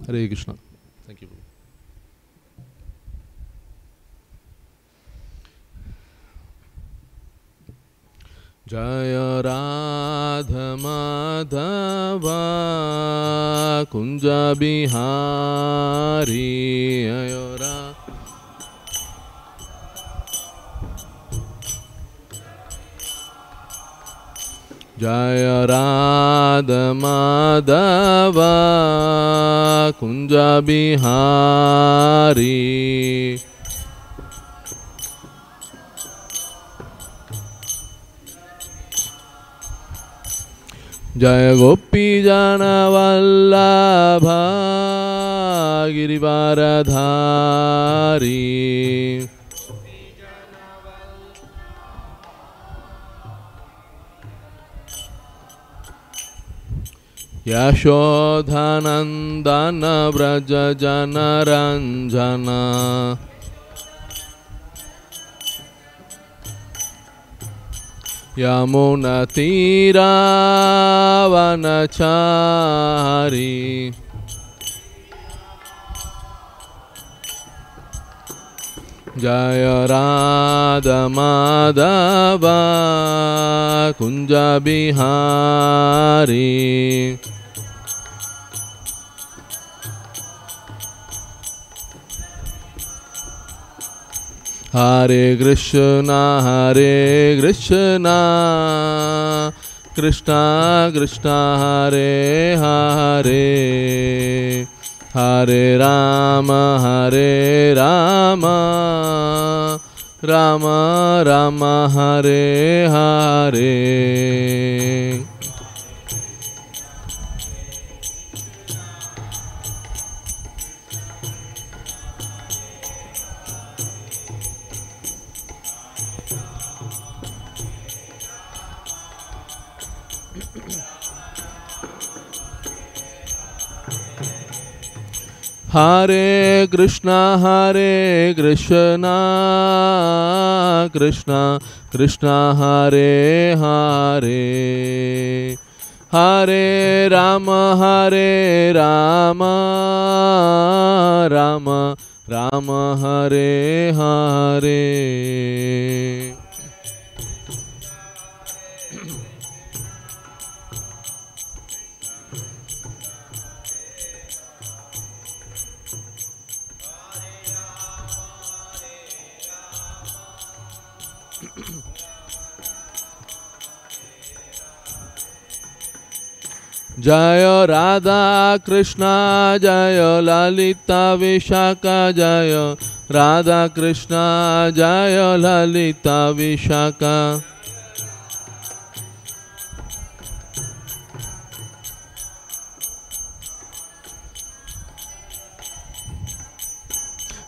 Hare Krishna. Thank you. Jaya Radha Madhava Kunja Bihari Ayora Jaya Radha Madhava Kunja Bihari Jaya Gopi Jana Vallabha Girivaradhari Yashodhanandana Vraja Jana Ranjana Yamuna Tira Vanachari Jaya Radha Madhava Kunja Bihari Hare Krishna Krishna Krishna Hare Hare Hare Rama Rama Rama Hare Hare Hare Krishna Krishna Krishna Hare Hare Hare Rama Rama Rama Hare Hare Jaya Radha Krishna Jaya Lalita Vishaka Jaya Radha Krishna Jaya Lalita Vishaka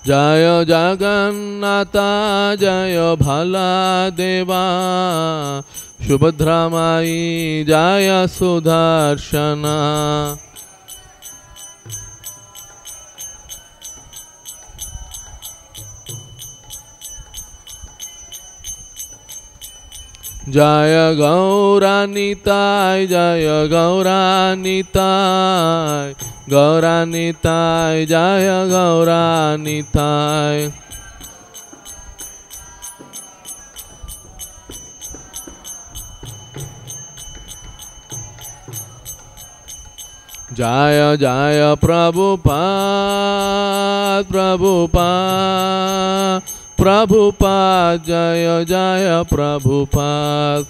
Jaya Jagannatha Jaya Bhala Deva Shubhadramai Jaya Sudarshana Jaya Gauranitai Jaya Gauranitai Gauranitai Jaya Gauranitai Jaya Jaya Prabhupada Prabhupada Prabhupada Jaya Jaya Prabhupada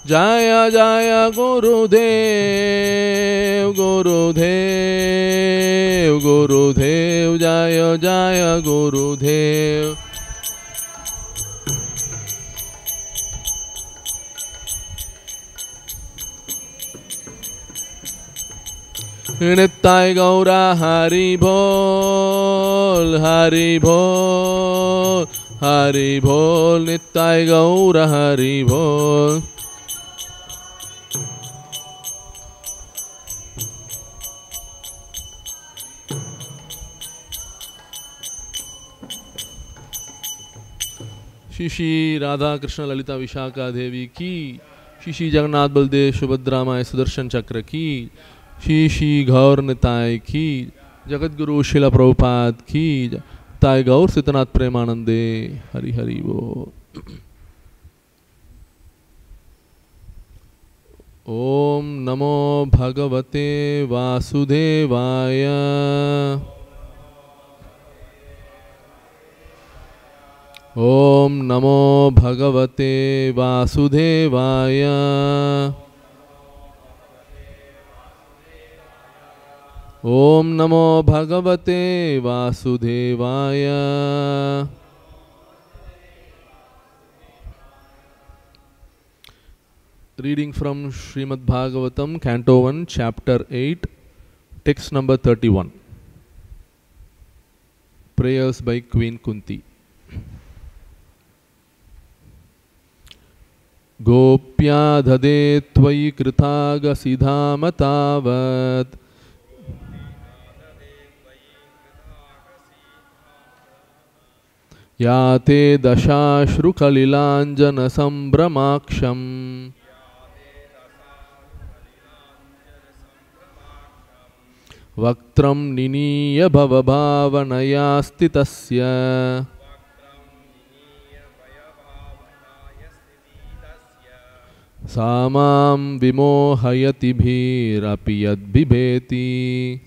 Jaya Jaya Gurudev Gurudev Gurudev Jaya Jaya Gurudev Nittai Gaura Hari Bol Hari Bol Hari Bol Nittai Gaura Hari Bol Shri Shri Radha Krishna Lalita Vishakha देवी की, Shri Shri Jagannath Baldev Subhadra my Sudarshan चक्र की, श्री श्री गौर निताय की, जगत गुरु शिला प्रभुपाद की, ताय गौर सितनाथ प्रेमानंदे। हरि हरि वो। ओम नमो भगवते वासुदेवाय। ओम नमो भगवते वासुदेवाय। ओम नमो भगवते वासुदेवाय। Reading from Srimad Bhagavatam, Canto 1, Chapter 8, text number 31. Prayers by Queen Kunti. Gopya dhade tvai kritaga siddhama tavat yate dashashru kalilanjana sambramaksham वक्त्रं निनीय भवभावनया स्थितस्य सा मां विमोहयति भीरपि यद्बिभेति।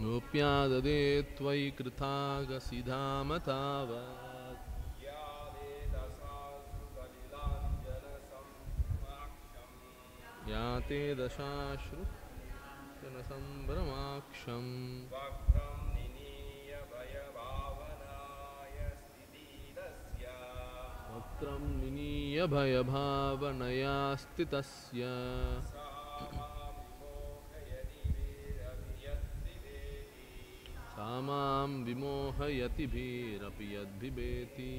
गोप्या ददे त्वयि कृतागसिधाम तावत् याते दशाश्रु जनसम्भ्रमाक्षम् वक्त्रं निनीय भयभावनया स्थितस्य सा मां विमोहयति भीरपि यद्बिभेति।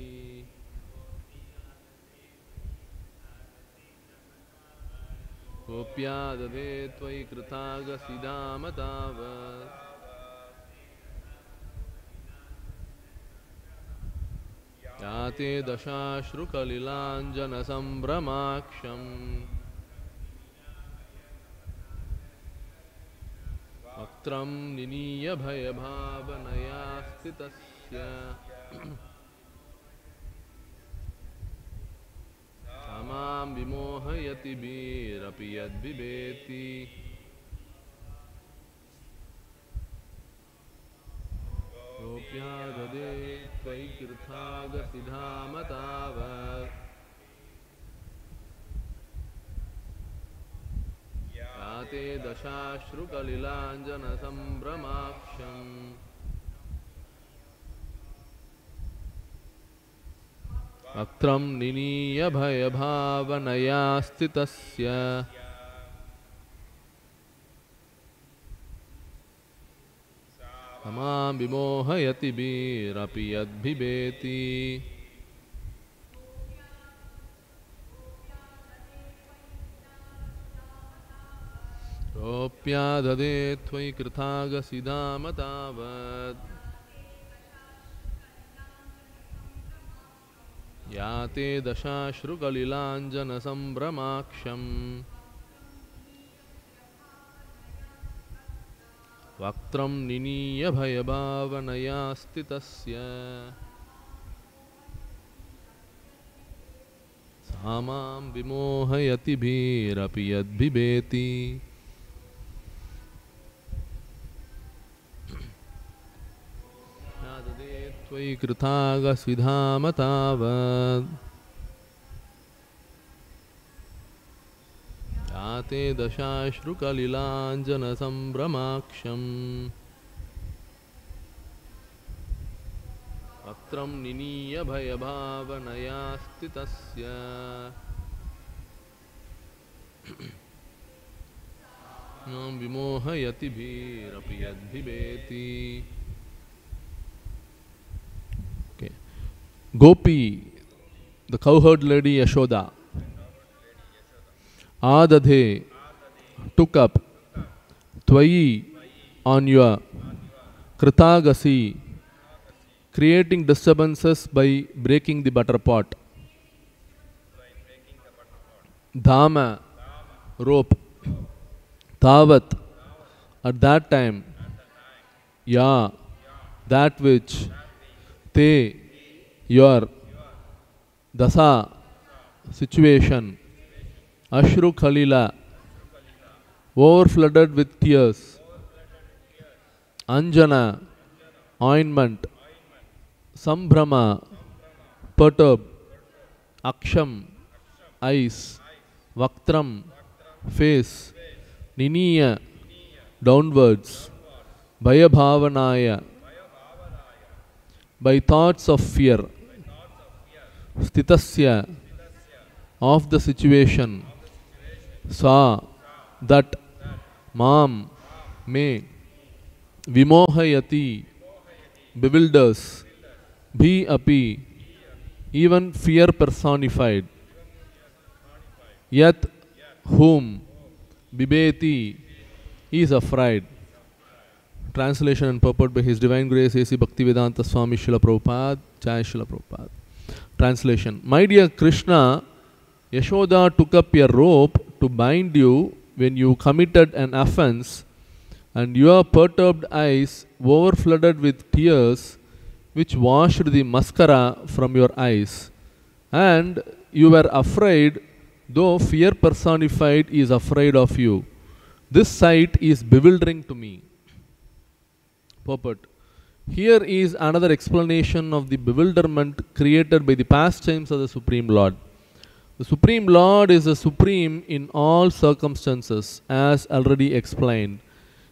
गोप्या ददे त्वयि कृतागसिधाम तावत् याते दशाश्रु कलिलाञ्जनसम्भ्रमाक्षम् वक्त्रं निनीय भयभावनया स्थितस्य सा मां विमोहयति भीरपि यद्बिभेति। गोप्या ददे त्वयि कृतागसिधाम तावत् याते दशाश्रु कलिलाञ्जनसम्भ्रमाक्षम् वक्त्रं निनीय भयभावनया स्थितस्य सा मां विमोहयति भीरपि यद्बिभेति। गोप्या ददे त्वयि कृतागसिधाम तावत् याते दशाश्रु कलिलाञ्जनसम्भ्रमाक्षम् वक्त्रं निनीय भयभावनया स्थितस्य सा मां विमोहयति भीरपि यद्बिभेति। त्वयि कृतागसिधाम तावत् याते दशाश्रु कलिलाञ्जनसम्भ्रमाक्षम् वक्त्रं निनीय भयभावनया स्थितस्य मां विमोहयति भीरपि यद्बिभेति। Gopi, the cowherd lady Yashoda, Adadhe, took up, Twayi, on your, Kritagasi, creating disturbances by breaking the butter pot. Dhama, rope. Tavat, at that time. Ya, that which. Te, your. Dasa, situation. Ashru Khalila, overflooded with tears. Anjana, ointment. Sambhrama, perturb. Aksham, eyes. Vaktram, face. Niniya, downwards. Bhayabhavanaya, by thoughts of fear. Stitasya, of the situation. Sa, that. Mam, may. Vimohayati, bewilders. Bhi api, even fear personified. Yat, whom. Bibeti, he is afraid. Translation and purport by His Divine Grace A.C. Bhaktivedanta Swami Srila Prabhupada, Jai Srila Prabhupada. Translation. My dear Krishna, Yashoda took up a rope to bind you when you committed an offense, and your perturbed eyes overflooded with tears, which washed the mascara from your eyes. And you were afraid, though fear personified is afraid of you. This sight is bewildering to me. Purport. Here is another explanation of the bewilderment created by the pastimes of the Supreme Lord. The Supreme Lord is the supreme in all circumstances, as already explained.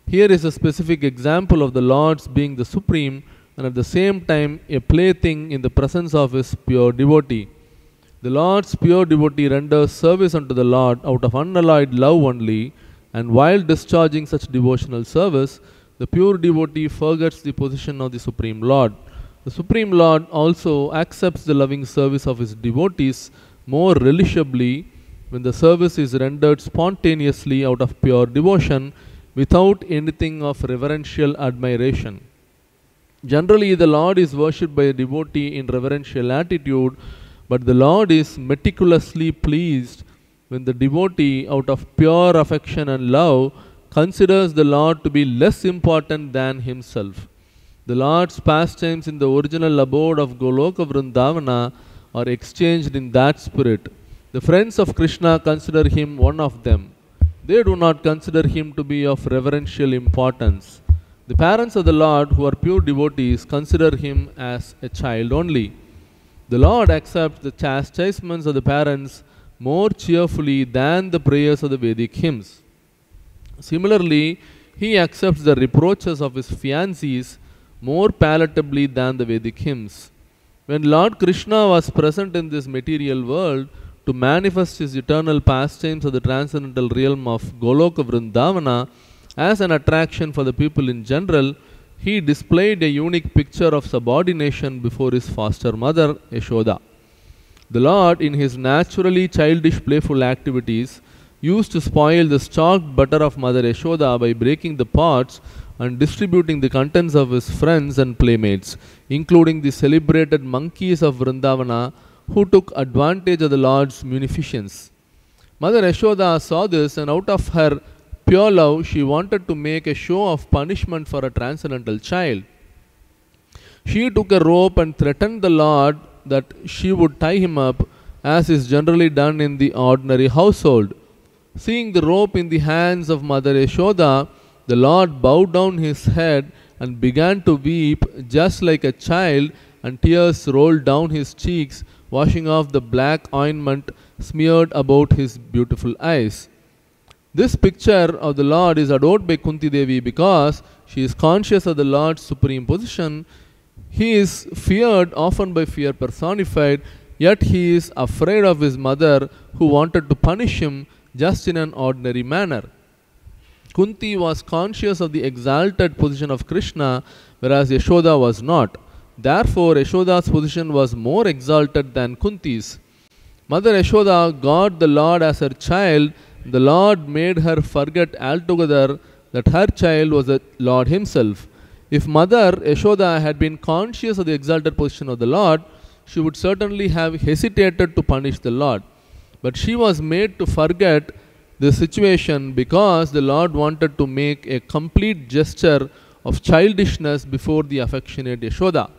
Here is a specific example of the Lord's being the supreme and at the same time a plaything in the presence of His pure devotee. The Lord's pure devotee renders service unto the Lord out of unalloyed love only, and while discharging such devotional service, the pure devotee forgets the position of the Supreme Lord. The Supreme Lord also accepts the loving service of His devotees more relishably when the service is rendered spontaneously out of pure devotion without anything of reverential admiration. Generally, the Lord is worshipped by a devotee in reverential attitude, but the Lord is meticulously pleased when the devotee, out of pure affection and love, considers the Lord to be less important than himself. The Lord's pastimes in the original abode of Goloka Vrindavana are exchanged in that spirit. The friends of Krishna consider him one of them. They do not consider him to be of reverential importance. The parents of the Lord, who are pure devotees, consider him as a child only. The Lord accepts the chastisements of the parents more cheerfully than the prayers of the Vedic hymns. Similarly, he accepts the reproaches of his fiancés more palatably than the Vedic hymns. When Lord Krishna was present in this material world to manifest his eternal pastimes of the transcendental realm of Goloka Vrindavana as an attraction for the people in general, he displayed a unique picture of subordination before his foster mother, Yashoda. The Lord, in his naturally childish playful activities, used to spoil the stalked butter of Mother Yashoda by breaking the pots and distributing the contents of his friends and playmates, including the celebrated monkeys of Vrindavana, who took advantage of the Lord's munificence. Mother Yashoda saw this, and out of her pure love, she wanted to make a show of punishment for a transcendental child. She took a rope and threatened the Lord that she would tie him up, as is generally done in the ordinary household. Seeing the rope in the hands of Mother Yashoda, the Lord bowed down his head and began to weep just like a child, and tears rolled down his cheeks, washing off the black ointment smeared about his beautiful eyes. This picture of the Lord is adored by Kunti Devi because she is conscious of the Lord's supreme position. He is feared often by fear personified, yet he is afraid of his mother, who wanted to punish him just in an ordinary manner. Kunti was conscious of the exalted position of Krishna, whereas Yashoda was not. Therefore, Yashoda's position was more exalted than Kunti's. Mother Yashoda got the Lord as her child the Lord made her forget altogether that her child was the Lord himself. If Mother Yashoda had been conscious of the exalted position of the Lord, she would certainly have hesitated to punish the Lord. But she was made to forget the situation because the Lord wanted to make a complete gesture of childishness before the affectionate Yashoda.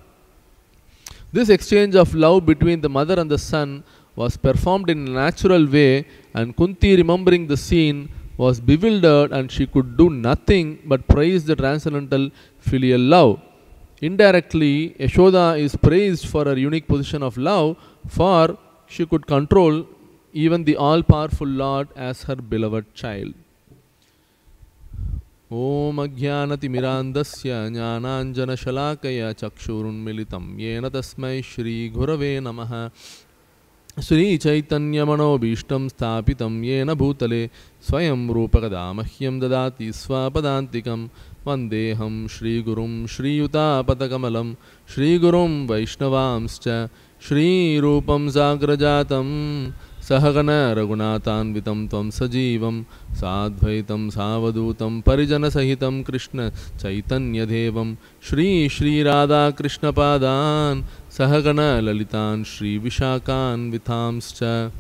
This exchange of love between the mother and the son was performed in a natural way, and Kunti, remembering the scene, was bewildered, and she could do nothing but praise the transcendental filial love. Indirectly, Yashoda is praised for her unique position of love, for she could control even the all-powerful Lord as her beloved child. Om Ajnanatimirandasya Jnananjanashalakaya Chakshurunmilitam Yena Tasmai Shri Gurave Namaha. Shri Chaitanya Manobishtam Sthapitam Yena Bhutale Swayam Rupakadamahyam Dadati Swapadantikam Vandeham Shri Gurum Shri Yutapatakamalam Shri Gurum Vaishnavamscha Shri Rupam Zagrajatam Sahagana Raghunathanvitam Tvam Sajivam Sadvaitam Savadutam Parijana Sahitam Krishna Chaitanya Devam Shri Shri Radha Krishna Padan Sahagana Lalitan Shri Vishakan Vithamscha.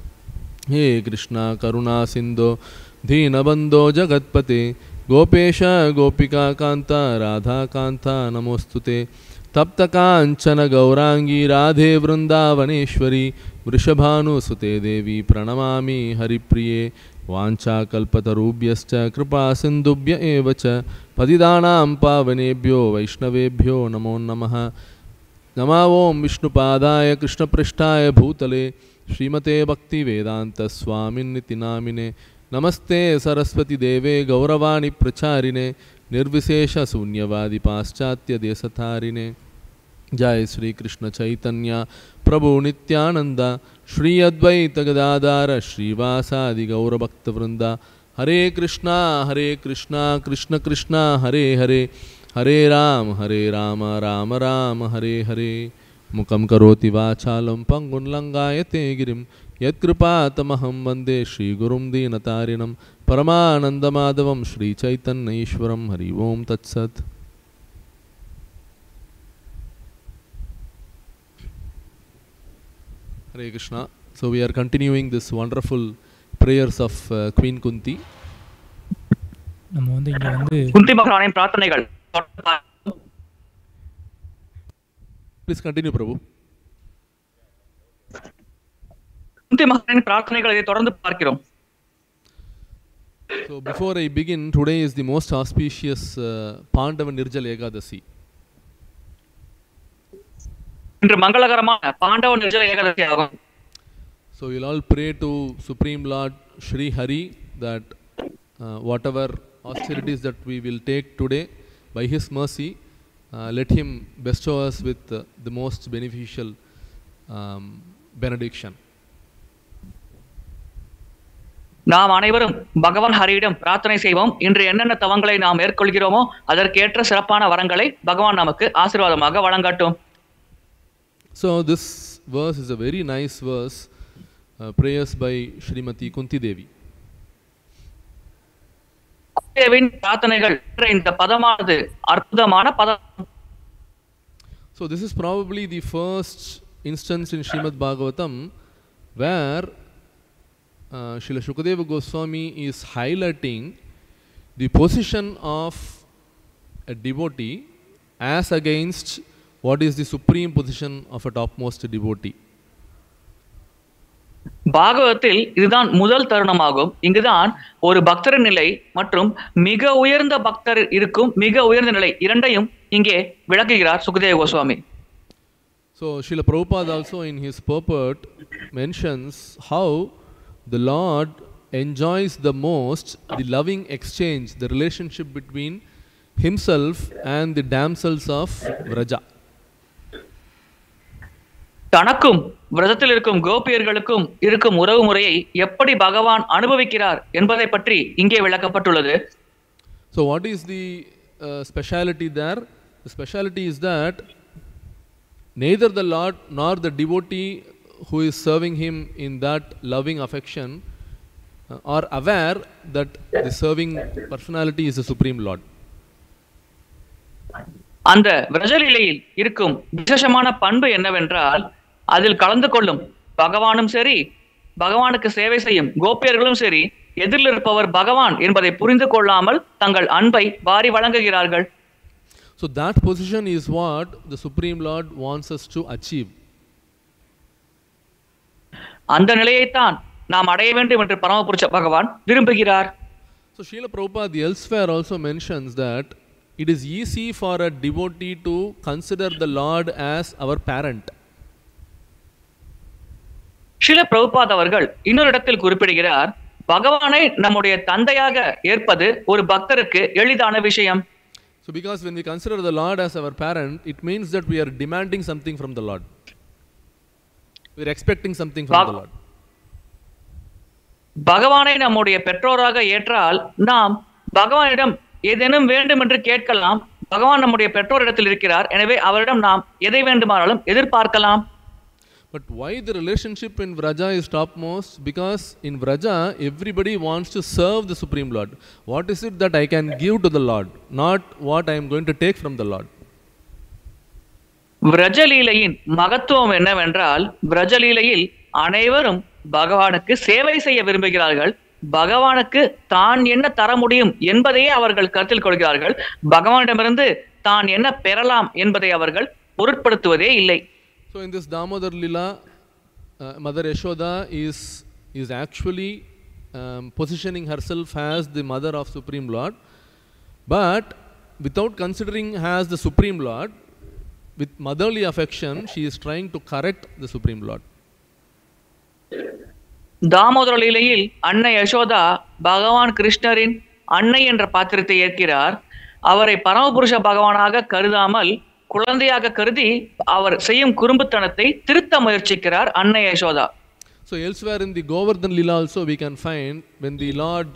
He Krishna Karuna Sindho Dhinabandho Jagatpate Gopesha Gopika Kanta Radha Kanta Namostute Tapta Kanchana Gaurangi Radhe Vrindavaneshwari Vrishabhanu Sute Devi Pranamami Haripriye Vancha Kalpatarubhyascha Kripa Sindubhya Evacha Padidanam Pavanebhyo Vaishnavebhyo Namo Namaha. Nama Om Vishnupadaya Krishna Prishtaya Bhutale Srimate Bhakti Vedanta Swamin Nitinamine Namaste Saraswati Deve Gauravani Pracharine Nirvisesha Sunyavadi Paschatya Desatharine. Jai Sri Krishna Chaitanya Prabhu Nityananda Shri Advaita Gadadara Shri Vasadi Gaura Bhakta Vrinda. Hare Krishna Krishna Krishna Hare Hare Hare Rama Rama Rama Hare Hare. Mukam karoti vachalam pangun langayate girim yatkripatamaham vande Shri Gurum Dinatarinam Paramananda Madhavam Shri Chaitanya Ishwaram. Hari Om Tat Sat. Hare Krishna. So we are continuing this wonderful prayers of Queen Kunti. நம்ம வந்து இங்க வந்து குந்தி மகாராணியின் பிரார்த்தனைகள். Please continue, Prabhu. குந்தி மகாராணியின் பிரார்த்தனைகளை தொடர்ந்து பார்க்கிறோம். So before I begin, today is the most auspicious Pandava Nirjal Ekadasi. இன்று மங்களகரமான பாண்டவ நிர்ஜல ஏகாதசி ஆகும். So we'll all pray to Supreme Lord Shri Hari that whatever austerities that we will take today, by His mercy, let Him bestow us with the most beneficial benediction. நாம் அனைவரும் பகவான் ஹரியிடம் பிரார்த்தனை செய்வோம். இன்று என்னென்ன தவங்களை நாம் மேற்கொள்கிறோமோ அதற்கேற்ற சிறப்பான வரங்களை பகவான் நமக்கு ஆசீர்வாதமாக வழங்கட்டும். So this verse is a very nice verse, prayers by Srimati Kunti Devi. தேவியின் பிரார்த்தனைகள் என்ற இந்த பதமானது அற்புதமான பதம். So this is probably the first instance in Srimad Bhagavatam where Srila Shukadeva Goswami is highlighting the position of a devotee as against what is the supreme position of a topmost devotee. பாகவதத்தில் இதுதான் முதல் தருணமாகும். இங்குதான் ஒரு பக்தரின் நிலை மற்றும் மிக உயர்ந்த பக்தர் இருக்கும் மிக உயர்ந்த நிலை இரண்டையும் இங்கே விளக்குகிறார் Sukadeva Goswami. So Srila Prabhupada also in his purport mentions how the Lord enjoys the most the loving exchange, the relationship between himself and the damsels of Vraja. தனக்கும் விரதத்தில் இருக்கும் கோபியர்களுக்கும் இருக்கும் உறவு முறையை எப்படி பகவான் அனுபவிக்கிறார் என்பதை பற்றி இங்கே விளக்கப்பட்டுள்ளது. So what is the speciality there? The speciality is that neither the Lord nor the devotee who is serving him in that loving affection are aware that the serving personality is the Supreme Lord. அந்த விரஜலீலையில் இருக்கும் விசேஷமான பண்பு என்னவென்றால் அதில் கலந்து கொள்ளும் பகவானும் சரி, பகவானுக்கு சேவை செய்யும் கோபியர்களும் சரி, எதிரில் இருப்பவர் பகவான் என்பதை புரிந்து கொள்ளாமல் தங்கள் அன்பை வாரி வழங்குகிறார்கள். So that position is what the Supreme Lord wants us to achieve. அந்த நிலையைத்தான் நாம் அடைய வேண்டும் என்று பரமபுருஷ பகவான் விரும்புகிறார். So Srila Prabhupada elsewhere also mentions that it is easy for a devotee to consider the Lord as our parent. Srila Prabhupad அவர்கள் இன்னொரு இடத்தில் குறிப்பிடுகிறார், பகவானை நம்முடைய தந்தையாக ஏற்பது ஒரு பக்தருக்கு எளிதான விஷயம். So because when we consider the Lord as our parent, it means that we are demanding something from the Lord. We are expecting something from the Lord. பகவானை நம்முடைய பெற்றோராக ஏற்றால் நாம் பகவானிடம் ஏதேனும் வேண்டும் என்று கேட்கலாம். பகவான் நம்முடைய பெற்றோரிடத்தில் இருக்கிறார், எனவே அவரிடம் நாம் எதை வேண்டுமானாலும் எதிர்பார்க்கலாம். But why the relationship in Vraja is topmost? Because in Vraja everybody wants to serve the Supreme Lord. What is it that I can give to the Lord, not what I am going to take from the Lord? விரஜலீலையின் மகத்துவம் என்னவென்றால், விரஜலீலையில் அனைவரும் பகவானுக்கு சேவை செய்ய விரும்புகிறார்கள். பகவானுக்கு தான் என்ன தர முடியும் என்பதையே அவர்கள் கருத்தில் கொள்கிறார்கள். பகவானிடமிருந்து தான் என்ன பெறலாம் என்பதை அவர்கள் பொருட்படுத்துவதே இல்லை. So in this Damodar Lila, Mother Yashoda is actually positioning herself as the mother of Supreme Lord, but without considering her as the Supreme Lord, with motherly affection, she is trying to correct the Supreme Lord. Damodara லீலையில் அன்னை யசோதா பகவான் கிருஷ்ணரின் அன்னை என்ற பாத்திரத்தை ஏற்கிறார். அவரை பரமபுருஷ பகவானாக கருதாமல் குழந்தையாக கருதி அவர் செய்யும் குறும்புத்தனத்தை திருத்த முயற்சிக்கிறார் அன்னை Yashoda. So elsewhere in the Govardhan Lila also we can find when the Lord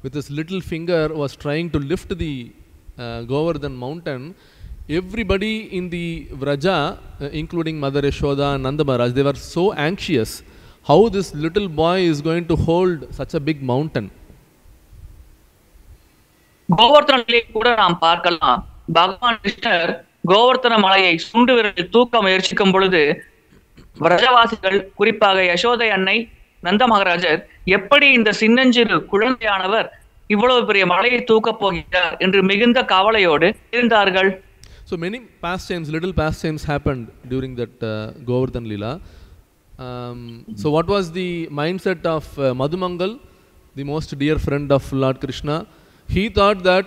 with his little finger was trying to lift the Govardhan mountain, everybody in the Vraja, including Mother Yashoda and Nanda Maharaj, they were so anxious how this little boy is going to hold such a big mountain. Govardhana கூட நாம் பார்க்கலாம். பகவான் கிருஷ்ணர் கோவர்த்தன மலையை சுண்டு விரலில் தூக்க முயற்சிக்கும் பொழுது விரஜவாசிகள், குறிப்பாக யசோதை அன்னை, நந்த மகாராஜர் எப்படி இந்த சின்னஞ்சிறு குழந்தையானவர் இவ்வளவு பெரிய மலையை தூக்கப் போகிறார் என்று மிகுந்த கவலையோடு இருந்தார்கள். So many pastimes, little pastimes happened during that Govardhan Lila. So what was the mindset of Madhumangal, the most dear friend of Lord Krishna? He thought that,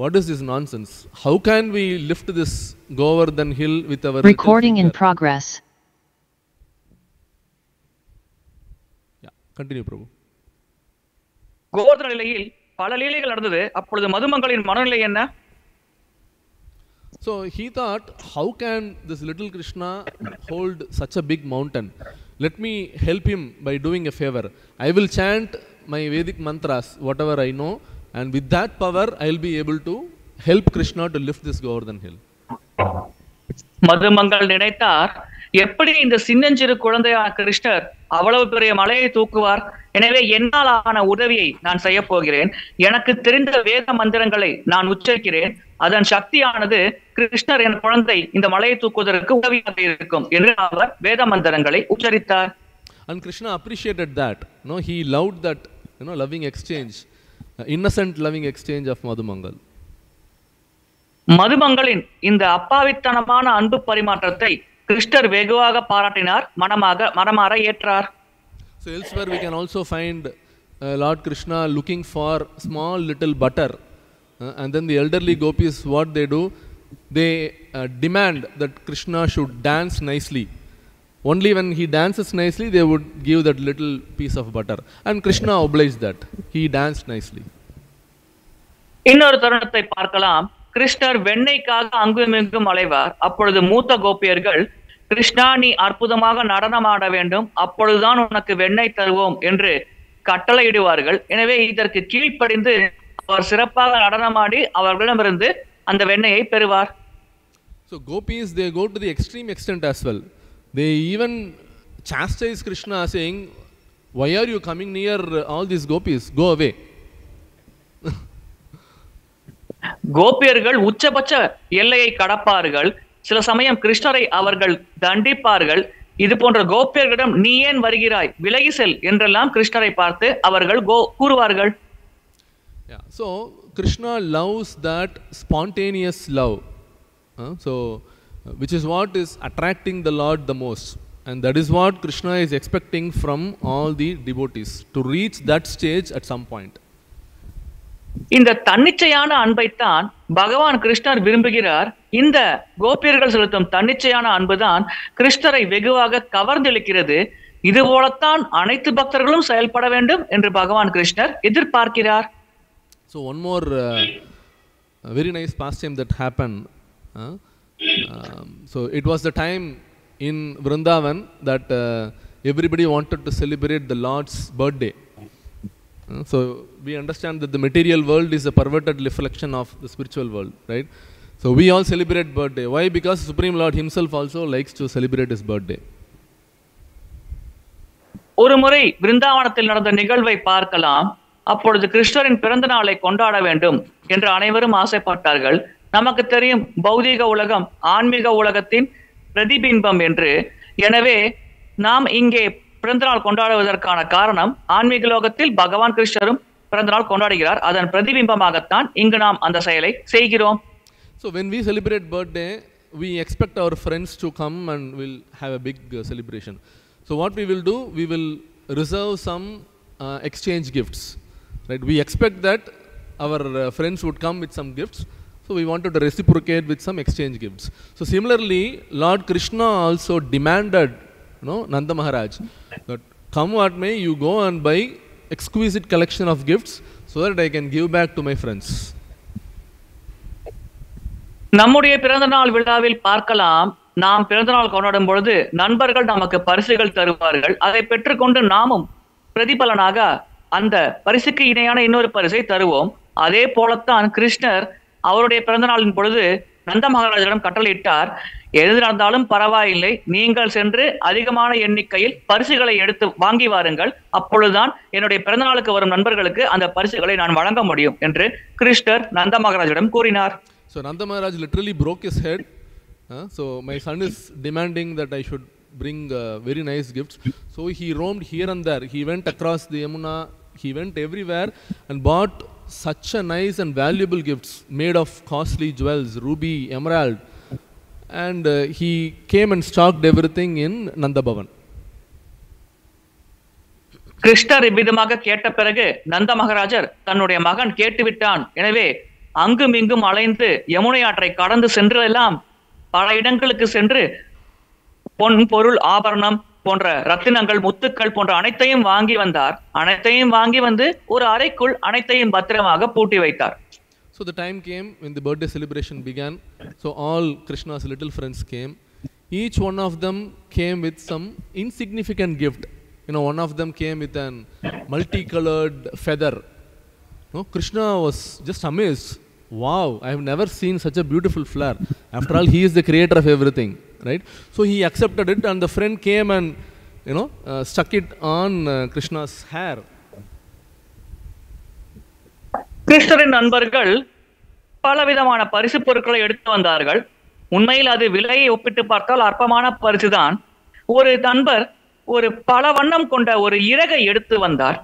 what is this nonsense? How can we lift this Govardhan hill with our recording in progress? Yeah, continue Prabhu. Govardhana நிலையில் பல லீலைகள் நடந்தது. அப்பொழுது மதுமங்களின் மனநிலை என்ன? So he thought, how can this little Krishna hold such a big mountain? Let me help him by doing a favor. I will chant my Vedic mantras, whatever I know, and with that power I will be able to help Krishna to lift this Govardhan hill. மதுமங்கள் நினைத்தார், எப்படி இந்த சின்னஞ்சிறு குழந்தையான கிருஷ்ணர் அவ்வளவு பெரிய மலையை தூக்குவார்? எனவே என்னால் ஆன உதவியை நான் செய்ய போகிறேன். எனக்கு தெரிந்த வேத மந்திரங்களை நான் உச்சரிக்கிறேன். அதன் சக்தியானது கிருஷ்ணர் என் குழந்தை இந்த மலையை தூக்குவதற்கு உதவியாக இருக்கும் என்று அவர் வேத மந்திரங்களை உச்சரித்தார். And Krishna appreciated that. No, he loved that, loving exchange, innocent loving exchange of Madhumangal. மதுமங்களின் இந்த அப்பாவித்தனமான அன்பு பரிமாற்றத்தை கிருஷ்ணர் வெகுவாக பாராட்டினார், மனமாற ஏற்றார். So elsewhere we can also find Lord Krishna looking for small little butter, and then the elderly gopis, what they do, they demand that Krishna should dance nicely. Only when he dances nicely they would give that little piece of butter, and Krishna obliged that. He danced nicely. இன்னொரு தருணத்தை பார்க்கலாம். கிருஷ்ணர் வெண்ணெய்க்காக அங்குமிங்கும் அலைவார். அப்பொழுது மூத்த கோபியர்கள், கிருஷ்ணா நீ அற்புதமாக நடனமாட வேண்டும், அப்பொழுதுதான் உனக்கு வெண்ணெய் தருவோம் என்று கட்டளையிடுவார்கள். எனவே இதற்கு கீழ்ப்படிந்து அவர் சிறப்பாக நடனமாடி அவர்களிடமிருந்து அந்த வெண்ணெயை பெறுவார். So gopis, they go to the extreme extent as well. They even chastise Krishna, saying, why are you coming near all these gopis? Go away. கோபியர்கள் உச்சபட்ச எல்லையை கடப்பார்கள். சில சமயம் கிருஷ்ணரை அவர்கள் தண்டிப்பார்கள். இது போன்ற கோபியர்களிடம் நீ ஏன் வருகிறாய், விலகி செல் என்றெல்லாம் கிருஷ்ணரை பார்த்து அவர்கள் கூறுவார்கள். Yeah, so Krishna loves that spontaneous love, so which is what is attracting the Lord the most, and that is what Krishna is expecting from all the devotees, to reach that stage at some point. இந்த தன்னிச்சையான அன்பைத்தான் பகவான் கிருஷ்ணர் விரும்புகிறார். இந்த கோபியர்கள் செலுத்தும் தன்னிச்சையான அன்புதான் கிருஷ்ணரை வெகுவாக கவர்ந்திழுக்கிறது. இது போலத்தான் அனைத்து பக்தர்களும் செயல்பட வேண்டும் என்று பகவான் கிருஷ்ணர் எதிர்பார்க்கிறார். So one more very nice pastime that happened. So it was the time in Vrindavan that everybody wanted to celebrate the Lord's birthday. So we understand that the material world is a perverted reflection of the spiritual world, right? So we all celebrate birthday. Why? Because Supreme Lord himself also likes to celebrate his birthday. ஒரு முறை பிருந்தாவனத்தில் நடந்த நிகழ்வை பார்க்கலாம். அப்பொழுது கிருஷ்ணரின் பிறந்த நாளை கொண்டாட வேண்டும் என்று அனைவரும் ஆசைப்பட்டார்கள். நமக்கு தெரியும் பௌதீக உலகம் ஆன்மீக உலகத்தின் பிரதிபிம்பம் என்று. எனவே நாம் இங்கே பிறந்தநாள் கொண்டாடுவதற்கான காரணம் ஆன்மீக லோகத்தில் பகவான் கிருஷ்ணரும் பிறந்தநாள் கொண்டாடுகிறார். அதன் பிரதிபிம்பமாகத்தான் இங்கு நாம் அந்த செயலை செய்கிறோம். So when we celebrate birthday, we expect our friends to come and we'll have a big celebration. So what we will do, we will reserve some exchange gifts. Right? We expect that our friends would come with some gifts, so we wanted to reciprocate with some exchange gifts. So similarly, Lord Krishna also demanded, Nanda Maharaj, that come what may, you go and buy exquisite collection of gifts so that I can give back to my friends. நம்முடைய பிறந்தநாள் விழாவில் பார்க்கலாம், நாம் பிறந்தநாள் கொண்டாடும் பொழுது நண்பர்கள் நமக்கு பரிசுகள் தருவார்கள். அதை பெற்றுக்கொண்டு நாமும் பிரதிபலனாக அந்த பரிசுக்கு இணையான இன்னொரு பரிசை தருவோம். அதே போலத்தான் கிருஷ்ணர் அவருடைய பிறந்த நாளின் பொழுது நந்த மகாராஜரிடம் கட்டளையிட்டார், எது நடந்தாலும் பரவாயில்லை, நீங்கள் சென்று அதிகமான எண்ணிக்கையில் பரிசுகளை எடுத்து வாங்கி வாருங்கள், அப்பொழுதுதான் என்னுடைய பிறந்த நாளுக்கு வரும் நண்பர்களுக்கு அந்த பரிசுகளை நான் வழங்க முடியும் என்று கிருஷ்ணர் நந்த மகாராஜரிடம் கூறினார். So Nanda Maharaj literally broke his head. So my son is demanding that I should bring very nice gifts. So he roamed here and there. He went across the Yamuna. He went everywhere and bought such a nice and valuable gifts made of costly jewels, ruby, emerald. And he came and stocked everything in Nanda Bhavan. கிருஷ்ணர் இவ்விதமாக கேட்ட பிறகு நந்த மகாராஜர் தன்னுடைய மகன் கேட்டுவிட்டான், எனவே அங்கும் இங்கும் அலைந்து யமுனை ஆற்றை கடந்து சென்று எல்லாம் பல இடங்களுக்கு சென்று பொன் பொருள் ஆபரணம் போன்ற ரத்தினங்கள் முத்துக்கள் போன்ற அனைத்தையும் வாங்கி வந்தார். அனைத்தையும் வாங்கி வந்து ஒரு அறைக்குள் அனைத்தையும் பத்திரமாக பூட்டி வைத்தார். So the time came when the birthday celebration began. So all Krishna's little friends came. Each one of them came with some insignificant gift. One of them came with an multicolored feather. Krishna was just amazed. Wow, I have never seen such a beautiful flower. After all, he is the creator of everything, right? So he accepted it, and the friend came and stuck it on Krishna's hair. கிருஷ்ணரின் நண்பர்கள் பலவிதமான பரிசு பொருட்களை எடுத்து வந்தார்கள். உண்மையில் அது விலையை ஒப்பிட்டு பார்த்தால் அற்பமான பரிசுதான். ஒரு நண்பர் ஒரு பல வண்ணம் கொண்ட ஒரு இறகை எடுத்து வந்தார்.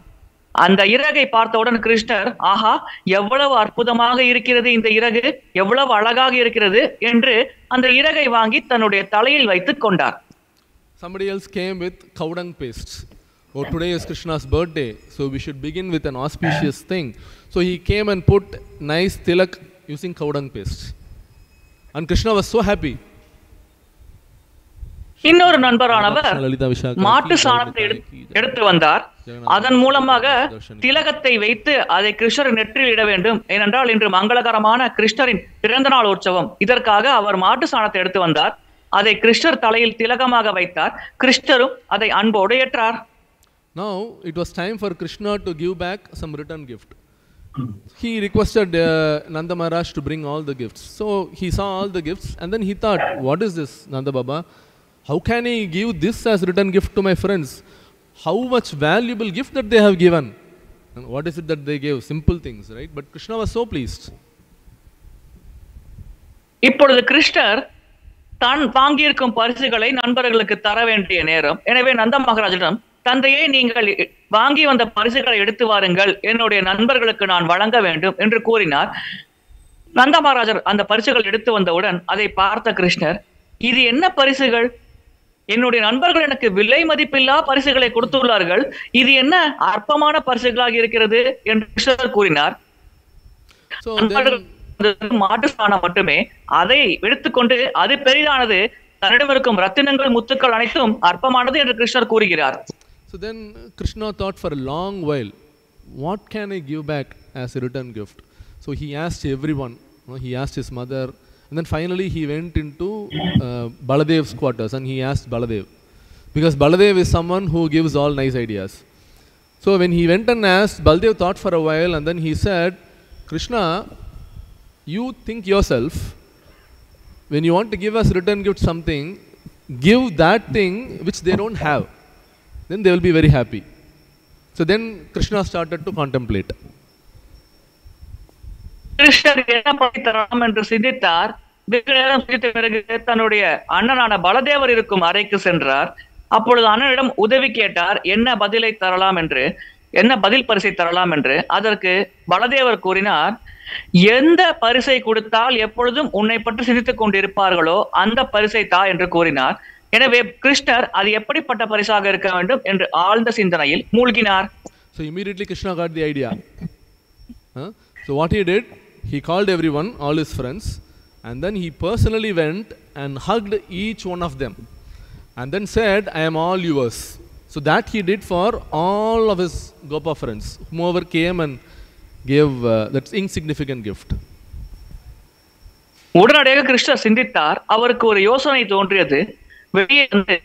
அந்த இறகை பார்த்தவுடன் கிருஷ்ணர், ஆஹா, எவ்வளவு அற்புதமாக இருக்கிறது இந்த இறகு, எவ்வளவு அழகாக இருக்கிறது என்று அந்த இறகை வாங்கி தன்னுடைய தலையில் வைத்துக் கொண்டார். Somebody else came with cow dung paste. Oh, today is Krishna's birthday, so we should begin with an auspicious thing. So he came and put nice tilak using cow dung paste. And Krishna was so happy. இன்னொரு நண்பரானவர் மாட்டு சாணத்தை எடுத்து வந்தார். அதன் மூலமாக திலகத்தை வைத்து அதை கிருஷ்ணர் நெற்றில் இட வேண்டும். ஏனென்றால் இன்று மங்களகரமான கிருஷ்ணரின் பிறந்த நாள் உற்சவம். இதற்காக அவர் மாட்டு சாணத்தை எடுத்து வந்தார். அதை கிருஷ்ணர் தலையில் திலகமாக வைத்தார். கிருஷ்ணரும் அதை அன்போடு ஏற்றார். Now it was time for Krishna to give back some return gift. He requested Nanda Maharaj to bring all the gifts. So he saw all the gifts and then he thought, what is this, Nanda Baba? How can I give this as return gift to my friends? how much valuable gift that they have given. And what is it that they gave? Simple things, right? But Krishna was so pleased. இப்பொழுது கிருஷ்ணர் தான் வாங்கியிருக்கும் பரிசுகளை நண்பர்களுக்கு தர வேண்டிய நேரம். எனவே நந்த மகாராஜிடம், தந்தையே, நீங்கள் வாங்கி வந்த பரிசுகளை எடுத்து வாருங்கள், என்னுடைய நண்பர்களுக்கு நான் வழங்க வேண்டும் என்று கூறினார். நந்த மகாராஜர் அந்த பரிசுகள் எடுத்து வந்தவுடன் அதை பார்த்த கிருஷ்ணர், இது என்ன பரிசுகள்? என்னுடைய நண்பர்கள் எனக்கு விலை மதிப்பில்லா பரிசுகளை கொடுத்துள்ளார்கள், இது என்ன அற்பமான பரிசுகளாக இருக்கிறது என்று கிருஷ்ணர் கூறினார். மாட்டு ஸ்நானம் மட்டுமே, அதை எடுத்துக்கொண்டு அது பெரிதானது, தன்னிடம் இருக்கும் ரத்தினங்கள் முத்துக்கள் அனைத்தும் அற்பமானது என்று கிருஷ்ணர் கூறுகிறார். So then Krishna thought for a long while, what can I give back as a return gift? So he asked everyone. He asked his mother, and then finally he went into Baladev's quarters and he asked Baladev, because Baladev is someone who gives all nice ideas. So when he went and asked, Baladev thought for a while and then he said, Krishna, you think yourself, when you want to give us return gift something, give that thing which they don't have, then they will be very happy. So then Krishna started to contemplate. கிருஷ்ணர் என்ன பண்ணி தரலாம் என்று சிந்தித்தார். வெகு நேரம் சிந்தித்த பிறகு தன்னுடைய அண்ணனான பலதேவர் இருக்கும் அறைக்கு சென்றார். அப்பொழுது அண்ணனிடம் உதவி கேட்டார், என்ன பதிலை தரலாம் என்று, என்ன பதில் பரிசை தரலாம் என்று. அதற்கு பலதேவர் கூறினார், எந்த பரிசை கொடுத்தால் எப்பொழுதும் உன்னை பற்றி சிந்தித்துக் கொண்டிருப்பார்களோ அந்த பரிசை தா என்று கூறினார். எனவே கிருஷ்ணர் அது எப்படிப்பட்ட பரிசாக இருக்க வேண்டும் என்று ஆழ்ந்த சிந்தனையில் மூழ்கினார். So immediately Krishna got the idea. So what he did, he called everyone, all his friends, and then he personally went and hugged each one of them and then said, I am all yours. So that he did for all of his Gopa friends, whomever came and gave that insignificant gift. உடனடியாக கிருஷ்ணர் சிந்தித்தார். அவருக்கு ஒரு யோசனை தோன்றியது. வெளியே வந்து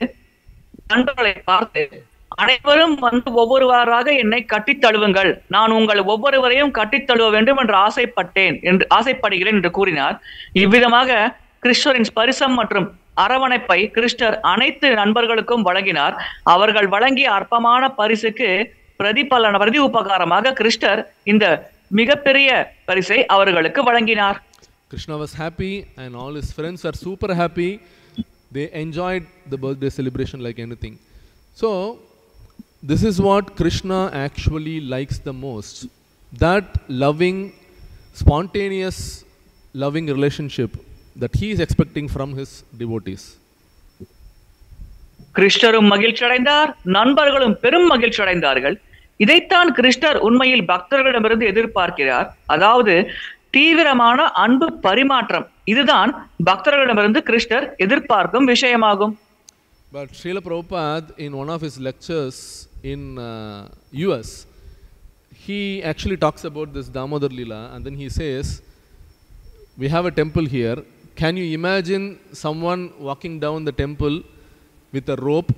நண்பர்களை பார்த்து, அனைவரும் வந்து ஒவ்வொருவராக என்னை கட்டித் தழுவுங்கள், நான் உங்கள் ஒவ்வொருவரையும் கட்டித் தழுவ வேண்டும் என்று ஆசைப்படுகிறேன் என்று கூறினார். இவ்விதமாக கிருஷ்ணரின் ஸ்பரிசம் மற்றும் அரவணைப்பை கிருஷ்ணர் அனைத்து நண்பர்களுக்கும் வழங்கினார். அவர்கள் வழங்கிய அற்பமான பரிசுக்கு பிரதி உபகாரமாக கிருஷ்ணர் இந்த மிகப்பெரிய பரிசை அவர்களுக்கு வழங்கினார். Krishna was happy and all his friends are super happy. They enjoyed the birthday celebration like anything. So this is what Krishna actually likes the most, that loving, spontaneous loving relationship that he is expecting from his devotees. கிருஷ்ணரும் மகிழ்ச்சி அடைந்தார், நண்பர்களும் பெரும் மகிழ்ச்சி அடைந்தார்கள். இதைத்தான் கிருஷ்ணர் உண்மையில் பக்தர்களிடமிருந்து எதிர்பார்க்கிறார். அதாவது தீவிரமான அன்பு பரிமாற்றம். இதுதான் பக்தர்களிடமிருந்து கிருஷ்ணர் எதிர்பார்க்கும் விஷயமாகும். But Srila Prabhupada, in one of his lectures in US, he actually talks about this Damodar Leela, and then he says, we have a temple here. Can you imagine someone walking down the temple with a rope,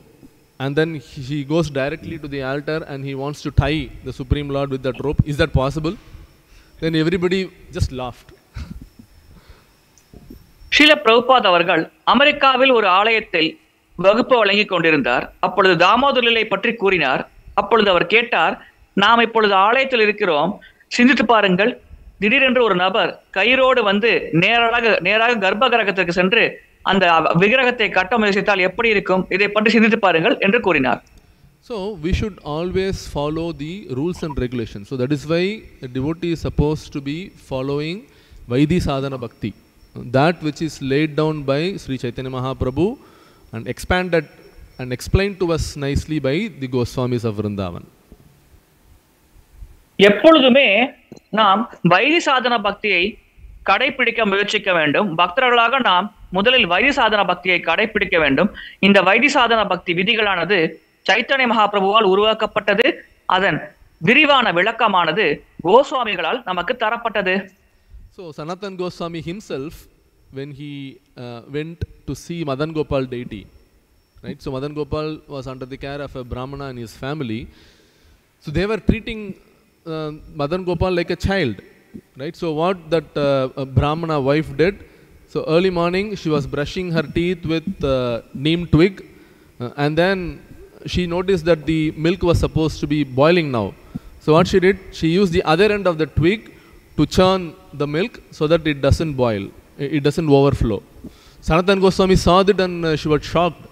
and then he goes directly to the altar and he wants to tie the Supreme Lord with that rope? Is that possible? Then everybody just laughed. Srila Prabhupad அவர்கள் அமெரிக்காவில் ஒரு ஆலயத்தில் வகுப்பு வழங்கி கொண்டிருந்தார். அப்பொழுது தாமோதர் லீலை பற்றி கூறினார். அப்பொழுது அவர் கேட்டார், நாம் இப்பொழுது ஆலயத்தில் இருக்கிறோம், சிந்தித்து பாருங்கள், திடீரென்று ஒரு நபர் கயிறோடு வந்து நேராக கர்ப்ப கிரகத்திற்கு சென்று அந்த விக்கிரகத்தை கட்ட முயற்சித்தால் எப்படி இருக்கும், இதை பற்றி சிந்தித்து பாருங்கள் என்று கூறினார். So we should always follow the rules and regulations. So that is why a devotee is supposed to be following Vaidhi Sadhana Bhakti, that which is laid down by Sri Chaitanya Mahaprabhu and expanded and explained to us nicely by the Goswamis of Vrindavan. எப்பொழுதுமே நாம் why this சாதன பக்தியை கடைபிடிக்க முயற்சிக்க வேண்டும். பக்தர்களாக நாம் முதலில் why this சாதன பக்தியை கடைபிடிக்க வேண்டும். இந்த வைதி சாதன பக்தி விதிகளானது சைத்தன்ய மகாபிரபுவால் உருவாக்கப்பட்டது. அதன் விரிவான விளக்கமானது கோஸ்வாமிகளால் நமக்கு தரப்பட்டது. So Sanatan Goswami himself, when he went to see Madan Gopal deity, right? So Madan Gopal was under the care of a Brahmana and his family. So they were treating Madan Gopal like a child, right? So what that Brahmana wife did, so early morning she was brushing her teeth with neem twig, and then she noticed that the milk was supposed to be boiling now. So what she did, she used the other end of the twig to churn the milk so that it doesn't boil, it doesn't overflow. Sanatana Goswami saw that and she was shocked.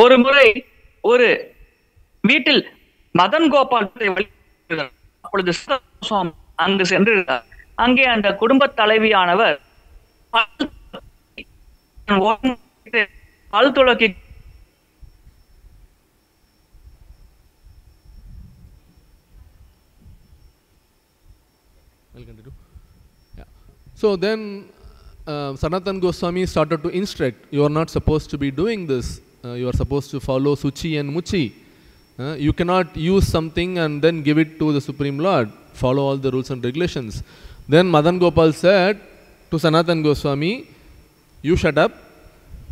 ஒரு முறை ஒரு வீட்டில் மதன் கோபால் அப்பொழுது அங்கு சென்று அங்கே அந்த குடும்ப தலைவியானவர் பல் துளக்கி So then Sanatana Goswami started to instruct, you are not supposed to be doing this, you are supposed to follow Suchi and Muchi. You cannot use something and then give it to the Supreme Lord, follow all the rules and regulations. Then Madan Gopal said to Sanatana Goswami, you shut up,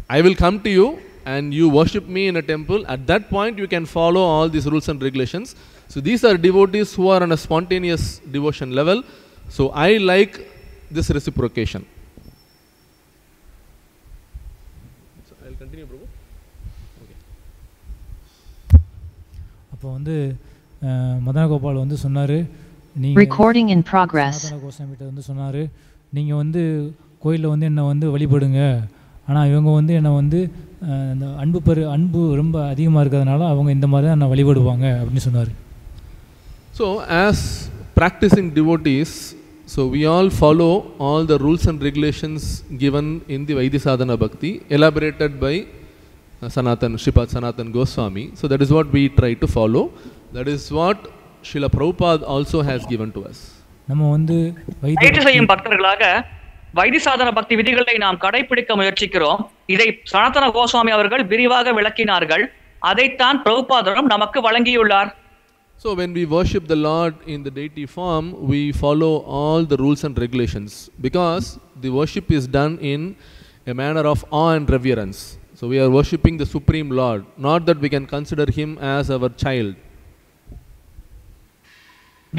I will come to you and you worship me in a temple. At that point you can follow all these rules and regulations. So these are devotees who are on a spontaneous devotion level. So I like this reciprocation. So I will continue, Prabhu. Okay. அப்போ வந்து மதன கோபால் வந்து சொன்னார், Recording in progress. சனாதன கோஸ்வாமிகிட்ட வந்து சொன்னார், நீங்கள் வந்து கோயிலில் வந்து என்னை வந்து வழிபடுங்க, ஆனால் இவங்க வந்து என்னை வந்து இந்த அன்பு ரொம்ப அதிகமாக இருக்கிறதுனால அவங்க இந்த மாதிரி தான் என்னை வழிபடுவாங்க அப்படின்னு சொன்னார். So as practicing devotees, so we all follow all the rules and regulations given in the Vaidhisadhana Bhakti, elaborated by Shripad Sanatana Goswami. So that is what we try to follow. That is what Srila Prabhupada also has given to us. நம்ம வந்து பயிற்சி செய்யும் பக்தர்களாக வைதிசாதன பக்தி விதிகளை நாம் கடைபிடிக்க முயற்சிக்கிறோம். இதை சனாதன கோஸ்வாமி அவர்கள் விரிவாக விளக்கினார்கள். அதைத்தான் பிரபுபாதரும் நமக்கு வழங்கியுள்ளார். So when we worship the Lord in the deity form, we follow all the rules and regulations because the worship is done in a manner of awe and reverence. So we are worshipping the Supreme Lord, not that we can consider him as our child.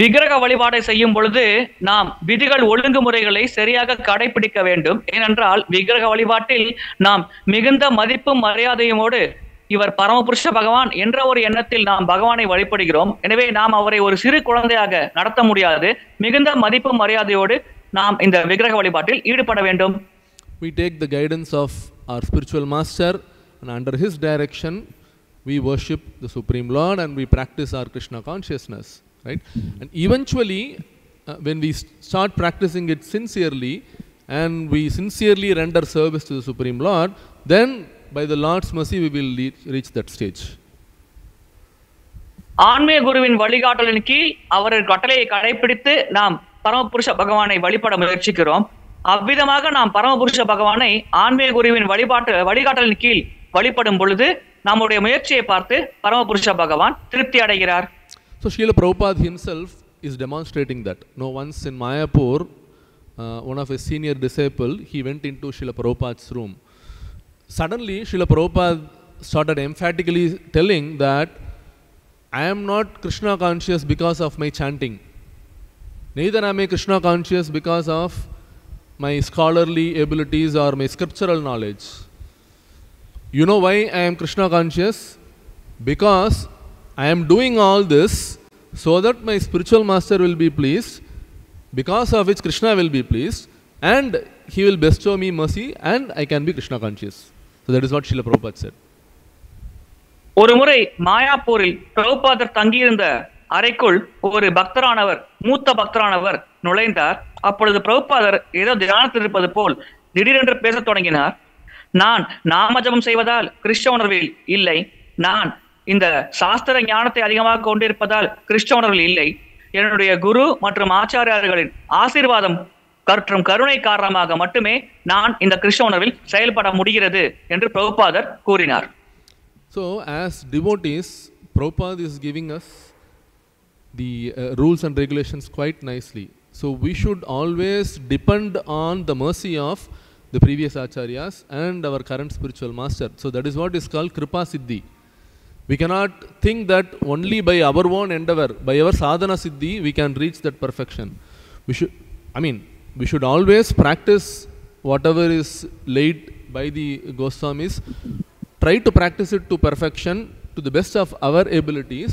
விக்கிரக வழிபாடை செய்யும் பொழுது நாம் விதிகள் ஒழுங்குமுறைகளை சரியாக கடைபிடிக்க வேண்டும். ஏனென்றால் விக்கிரக வழிபாட்டில் நாம் மிகுந்த மதிப்பும் மரியாதையோடு இவர் பரமபுருஷ பகவான் என்ற ஒரு எண்ணத்தில் நாம் பகவானை வழிபடுகிறோம். எனவே நாம் அவரை ஒரு சிறு குழந்தையாக நடத்த முடியாது. மிகுந்த மதிப்பும் மரியாதையோடு நாம் இந்த விக்கிரக வழிபாட்டில் ஈடுபட வேண்டும். We take the guidance of our spiritual master and under his direction we worship the Supreme Lord and we practice our Krishna consciousness, right? And eventually when we start practicing it sincerely and we sincerely render service to the Supreme Lord, then by the Lord's mercy we will reach that stage. ஆன்மீக குருவின் வழிகாட்டலின் கீழ் அவரது கட்டளையை கடைபிடித்து நாம் பரமபுருஷ பகவானை வழிபட முயற்சிக்கிறோம். அவ்விதமாக நாம் பரமபுருஷ பகவானை ஆன்மீக குருவின் வழிகாட்டலின் கீழ் வழிபடும் பொழுது நம்முடைய முயற்சியை பார்த்து பரமபுருஷ பகவான் திருப்தி அடைகிறார். So Srila Prabhupada himself is demonstrating that. No, once in Mayapur, one of his senior disciple, he went into Srila Prabhupada's room. Suddenly Srila Prabhupada started emphatically telling that I am not Krishna conscious because of my chanting. Neither am I Krishna conscious because of my scholarly abilities or my scriptural knowledge. You know why I am Krishna conscious? Because I am doing all this so that my spiritual master will be pleased, because of which Krishna will be pleased and he will bestow me mercy and I can be Krishna conscious. So that is what Srila Prabhupada said. ஒரு முறை மாயாப்பூரில் பிரபுபாதர் தங்கியிருந்த அறைக்குள் ஒரு பக்தரானவர், மூத்த பக்தரானவர் நுழைந்தார். அப்பொழுது பிரபுபாதர் ஏதோ தியானத்தில் இருப்பது போல் திடீரென்று பேசத் தொடங்கினார். நான் நாமஜபம் செய்வதால் கிருஷ்ண உணர்வில் இல்லை, நான் இந்த சாஸ்திர ஞானத்தை அதிகமாக கொண்டிருப்பதால் கிருஷ்ண உணர்வில் இல்லை, என்னுடைய குரு மற்றும் ஆச்சாரியர்களின் ஆசீர்வாதம் மற்றும் கருணை காரணமாக மட்டுமே நான் இந்த கிருஷ்ண உணர்வில் செயல்பட முடிகிறது என்று பிரபுபாதர் கூறினார். So as devotees, Prabhupada is giving us the rules and regulations quite nicely. So we should always depend on the mercy of the previous acharyas and our current spiritual master. So that is what is called Kripa Siddhi. We cannot think that only by our own endeavor, by our sadhana siddhi, we can reach that perfection. We should always practice whatever is laid by the Goswamis try to practice it to perfection to the best of our abilities,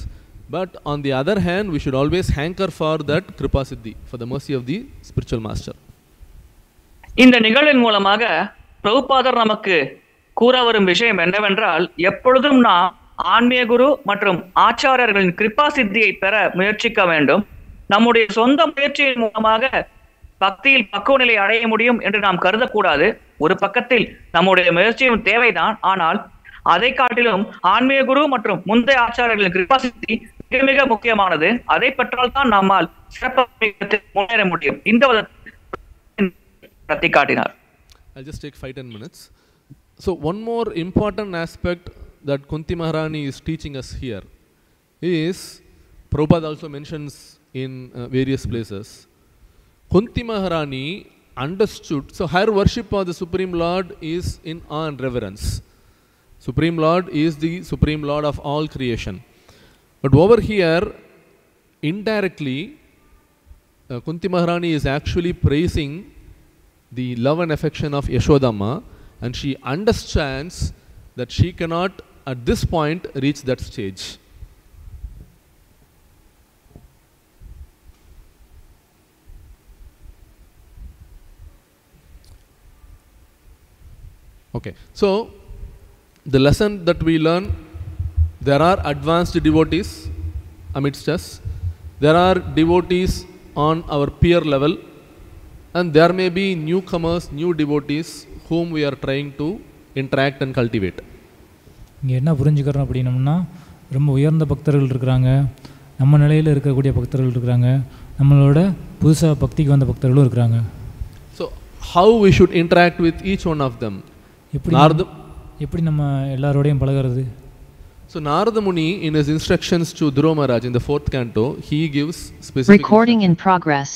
but on the other hand, we should always hanker for that Kripa Siddhi, for the mercy of the spiritual master. இந்த நிகழ்வின் மூலமாக பிரபுபாதர் நமக்கு கூற வரும் விஷயம் என்னவென்றால், எப்பொழுதும் நாம் ஆன்மீக குரு மற்றும் ஆச்சாரியர்களின் கிருபா சித்தியை பெற முயற்சிக்க வேண்டும். நம்முடைய சொந்த முயற்சியின் மூலமாக பக்தியில் பக்குவ நிலை அடைய முடியும் என்று நாம் கருதக்கூடாது. ஒரு பக்கத்தில் நம்முடைய முயற்சியும் தேவைதான், ஆனால் அதை காட்டிலும் ஆன்மீக குரு மற்றும் முந்தைய ஆச்சாரியர்களின் கிருபா சித்தி மிக மிக முக்கியமானது. அதை பெற்றால் தான் நம்மால் சிறப்பாக முன்னேற முடியும். இந்த காட்டினார். I'll just take 5-10 minutes. So one more important aspect that Kunti Maharani is teaching us here is, Prabhupada also mentions in various places, Kunti Maharani understood, so her worship of the Supreme Lord is in awe and reverence. Supreme Lord is the Supreme Lord of all creation. But over here, indirectly, Kunti Maharani is actually praising the love and affection of Yashodamma, and she understands that she cannot at this point reach that stage. Okay, so the lesson that we learn, there are advanced devotees amidst us, there are devotees on our peer level, and there may be newcomers, new devotees whom we are trying to interact and cultivate. இங்கே என்ன புரிஞ்சுக்கிறோம் அப்படின்னம்னா, ரொம்ப உயர்ந்த பக்தர்கள் இருக்கிறாங்க, நம்ம நிலையில் இருக்கக்கூடிய பக்தர்கள் இருக்கிறாங்க, நம்மளோட புதுசாக பக்திக்கு வந்த பக்தர்களும் இருக்கிறாங்க. So how we should interact with each one of them? எப்படி நம்ம எல்லாரோடையும் பழகிறது? So Narada Muni, in his instructions to Dhruva Maharaj in the 4th canto, he gives specific Recording in progress.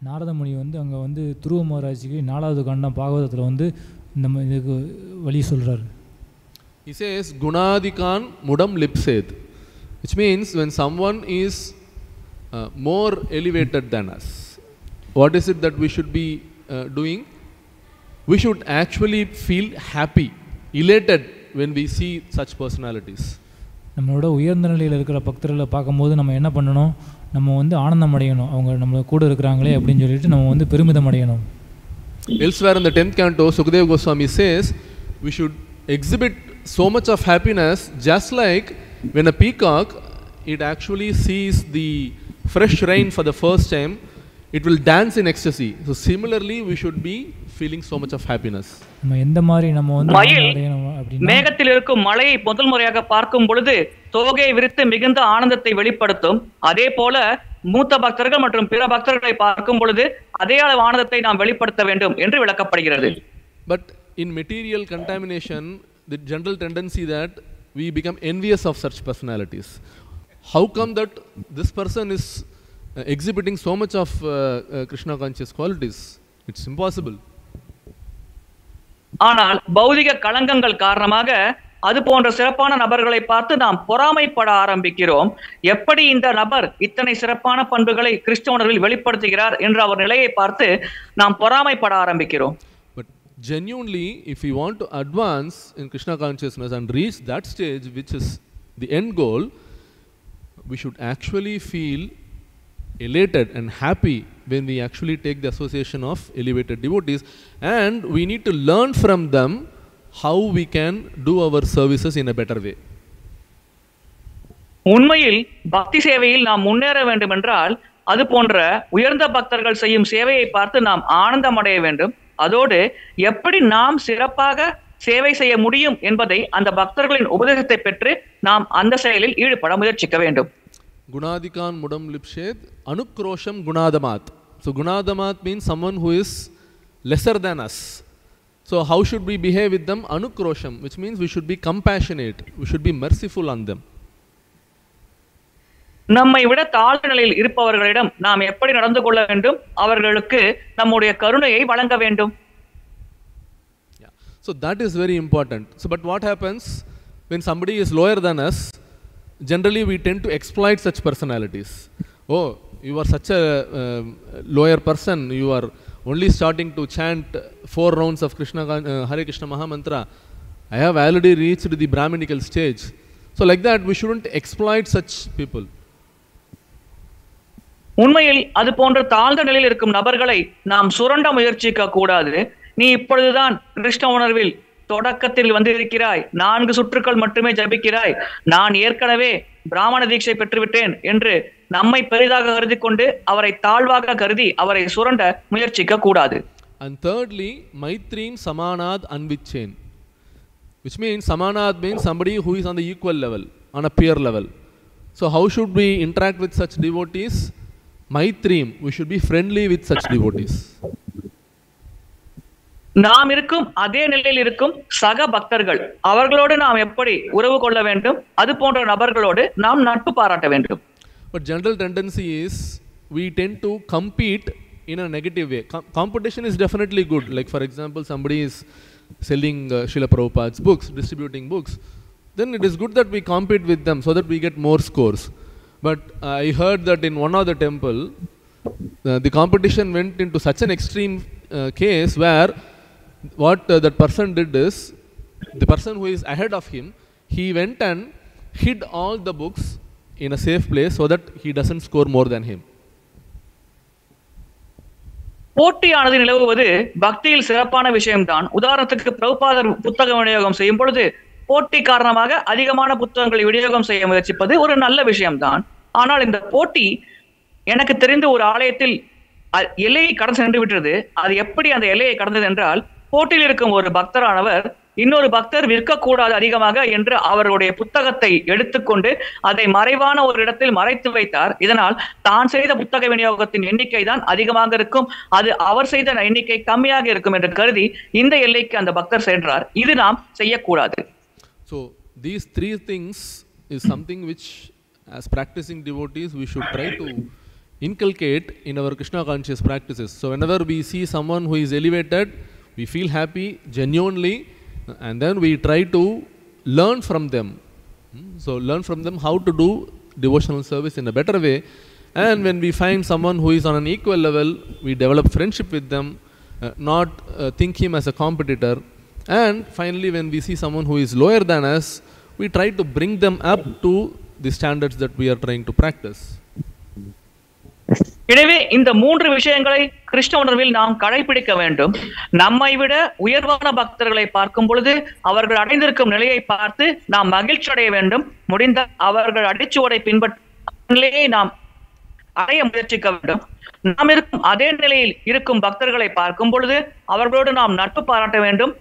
Narada முனி அங்கே துருவ மகாராஜுக்கு 4வது கண்டம் பாகவதத்தில் நம்ம இதுக்கு வழி சொல்கிறார். He says, Gunadikan mudam lipsed, which means when someone is more elevated than us, what is it that we should be doing? We should actually feel happy, elated when we see such personalities. நம்மளோட உயர்ந்த நிலையில் இருக்கிற பக்தர்களை பார்க்கும்போது நம்ம என்ன பண்ணணும்? நம்ம ஆனந்தம் அடையணும். அவங்க நம்ம கூட இருக்கிறாங்களே அப்படின்னு சொல்லிட்டு நம்ம பெருமிதம் அடையணும். Elsewhere in the 10th canto, Sukadeva Goswami says we should exhibit so much of happiness, just like when a peacock, it actually sees the fresh rain for the first time, it will dance in ecstasy. So similarly, we should be feeling so much of happiness. நம்ம எந்த மாதிரி நம்ம மயில் மேகத்தில் இருக்கும் மழையை முதல் முறையாக பார்க்கும் பொழுது தோகையை விரித்து மிகுந்த ஆனந்தத்தை வெளிப்படுத்தும். அதே போல மூத்த பக்தர்கள் மற்றும் பிற பக்தர்களை பார்க்கும் பொழுது அதே அளவு ஆனந்தத்தை நாம் வெளிப்படுத்த வேண்டும் என்று விளக்கப்படுகிறது. But in material contamination, the general tendency that we become envious of such personalities. How come that this person is exhibiting so much of Krishna conscious qualities? It's impossible. ஆனால் பௌதிக களங்கங்கள் காரணமாக அது போன்ற சிறப்பான நபர்களை பார்த்து நாம் பொறாமைப்பட ஆரம்பிக்கிறோம். எப்படி இந்த நபர் இத்தனை சிறப்பான பண்புகளை கிறிஸ்தவர்களில் வெளிப்படுத்துகிறார் என்ற அவர் நிலையை பார்த்து நாம் பொறாமைப்பட ஆரம்பிக்கிறோம். But genuinely, if we want to advance in Krishna consciousness and reach that stage which is the end goal, we should actually feel elated and happy when we actually take the association of elevated devotees, and we need to learn from them how we can do our services in a better way. உண்மையில் பக்தி சேவையில் நாம் முன்னேற வேண்டும் என்றால் அது போன்ற உயர்ந்த பக்தர்கள் செய்யும் சேவையை பார்த்து நாம் ஆனந்தம் அடைய வேண்டும். அதோடு எப்படி நாம் சிறப்பாக சேவை செய்ய முடியும் என்பதை அந்த பக்தர்களின் உபதேசத்தை பெற்று நாம் அந்த செயலில் ஈடுபட முயற்சிக்க வேண்டும். Gunadikan mudam lipshed anukrosham gunadamat. So gunadamat means someone who is lesser than us. So how should we behave with them? Anukrosham, which means we should be compassionate, we should be merciful on them. நம்மை விட தாழ்ந்த நிலையில் இருப்பவர்களிடம் நாம் எப்படி நடந்து கொள்ள வேண்டும்? அவர்களுக்கு நம்முடைய கருணையை வழங்க வேண்டும். So that is very important. So but what happens when somebody is lower than us? Generally we tend to exploit such personalities. Oh, you are such a lower person, you are only starting to chant 4 rounds of Hare Krishna Mahamantra, I have already reached the Brahminical stage. So like that, we shouldn't exploit such people. உண்மையில் அது போன்ற தாழ்ந்த நிலையில் இருக்கும் நபர்களை நாம் சுரண்ட முயற்சிக்க கூடாது. நீ இப்பொழுதுதான் கிருஷ்ண உணர்வில் தொடக்கத்தில் வந்து இருக்கிறாய், 4 சுற்றுக்கள் மட்டுமே ஜபிக்கிறாய், நான் ஏற்கனவே பிராமண தீட்சை பெற்றுவிட்டேன் என்று நம்மை பெரிதாக கருதி கொண்டு அவரை தாழ்வாக கருதி அவரை சுரண்ட முயற்சிக்க கூடாது. And thirdly, Maitreem Samanad Anvichen, which means Samanad means somebody who is on the equal level, on a peer level. So how should we interact with such devotees? Maitreem, we should be friendly with such devotees. நாம் இருக்கும் அதே நிலையில் இருக்கும் சக பக்தர்கள், அவர்களோடு நாம் எப்படி உறவு கொள்ள வேண்டும், அது போன்ற நபர்களோடு நாம் நட்பு பாராட்ட வேண்டும். But general tendency is we tend to compete in a negative way. Competition is definitely good. Like for example, somebody is selling Srila Prabhupada's books, distributing books. Then it is good that we compete with them so that we get more scores. But I heard that in one of the temple, the competition went into such an extreme case where what that person did is, the person who is ahead of him, he went and hid all the books in a safe place so that he doesn't score more than him. போட்டியானது நிலவுவது பக்தியில் சிறப்பான விஷயம்தான். உதாரணத்துக்கு பிரபுபாதர் புத்தக விநியோகம் செய்யும் பொழுது போட்டி காரணமாக அதிகமான புத்தகங்களை விநியோகம் செய்ய முயற்சிப்பது ஒரு நல்ல விஷயம்தான். ஆனால் இந்த போட்டி எனக்கு தெரிந்த ஒரு ஆலயத்தில் எல்லையை கடந்து சென்று விட்டது. அது எப்படி அந்த எல்லையை கடந்தது என்றால், போட்டியில் இருக்கும் ஒரு பக்தரானவர் இன்னொரு பக்தர் விற்கக்கூடாது அதிகமாக என்று அவருடைய புத்தகத்தை எடுத்துக்கொண்டு அதை மறைவான ஒரு இடத்தில் மறைத்து வைத்தார். இதனால் தான் செய்த புத்தக விநியோகத்தின் எண்ணிக்கை தான் அதிகமாக இருக்கும், அது அவர் செய்த எண்ணிக்கை கம்மியாக இருக்கும் என்று கருதி இந்த எல்லைக்கு அந்த பக்தர் சென்றார். இது நாம் செய்யக்கூடாது. So these 3 things is something which as practicing devotees we should try to inculcate in our Krishna conscious practices. So whenever we see someone who is elevated, we feel happy genuinely, and then we try to learn from them. So learn from them how to do devotional service in a better way. And when we find someone who is on an equal level, we develop friendship with them, not think him as a competitor. And finally, when we see someone who is lower than us, we try to bring them up to the standards that we are trying to practice. எனவே இந்த 3 விஷயங்களை கிருஷ்ண உணர்வில் நாம் கடைபிடிக்க வேண்டும். நம்மை விட உயர்வான பக்தர்களை பார்க்கும் பொழுது அவர்கள் அடைந்திருக்கும் நிலையை பார்த்து நாம் மகிழ்ச்சி அடைய வேண்டும். முடிந்த அவர்கள் அடிச்சுவடை பின்பற்ற நிலையை நாம் அடைய முயற்சிக்க வேண்டும். நாம் இருக்கும் அதே நிலையில் இருக்கும் பக்தர்களை பார்க்கும் பொழுது அவர்களோடு நாம் நட்பு பாராட்ட வேண்டும்,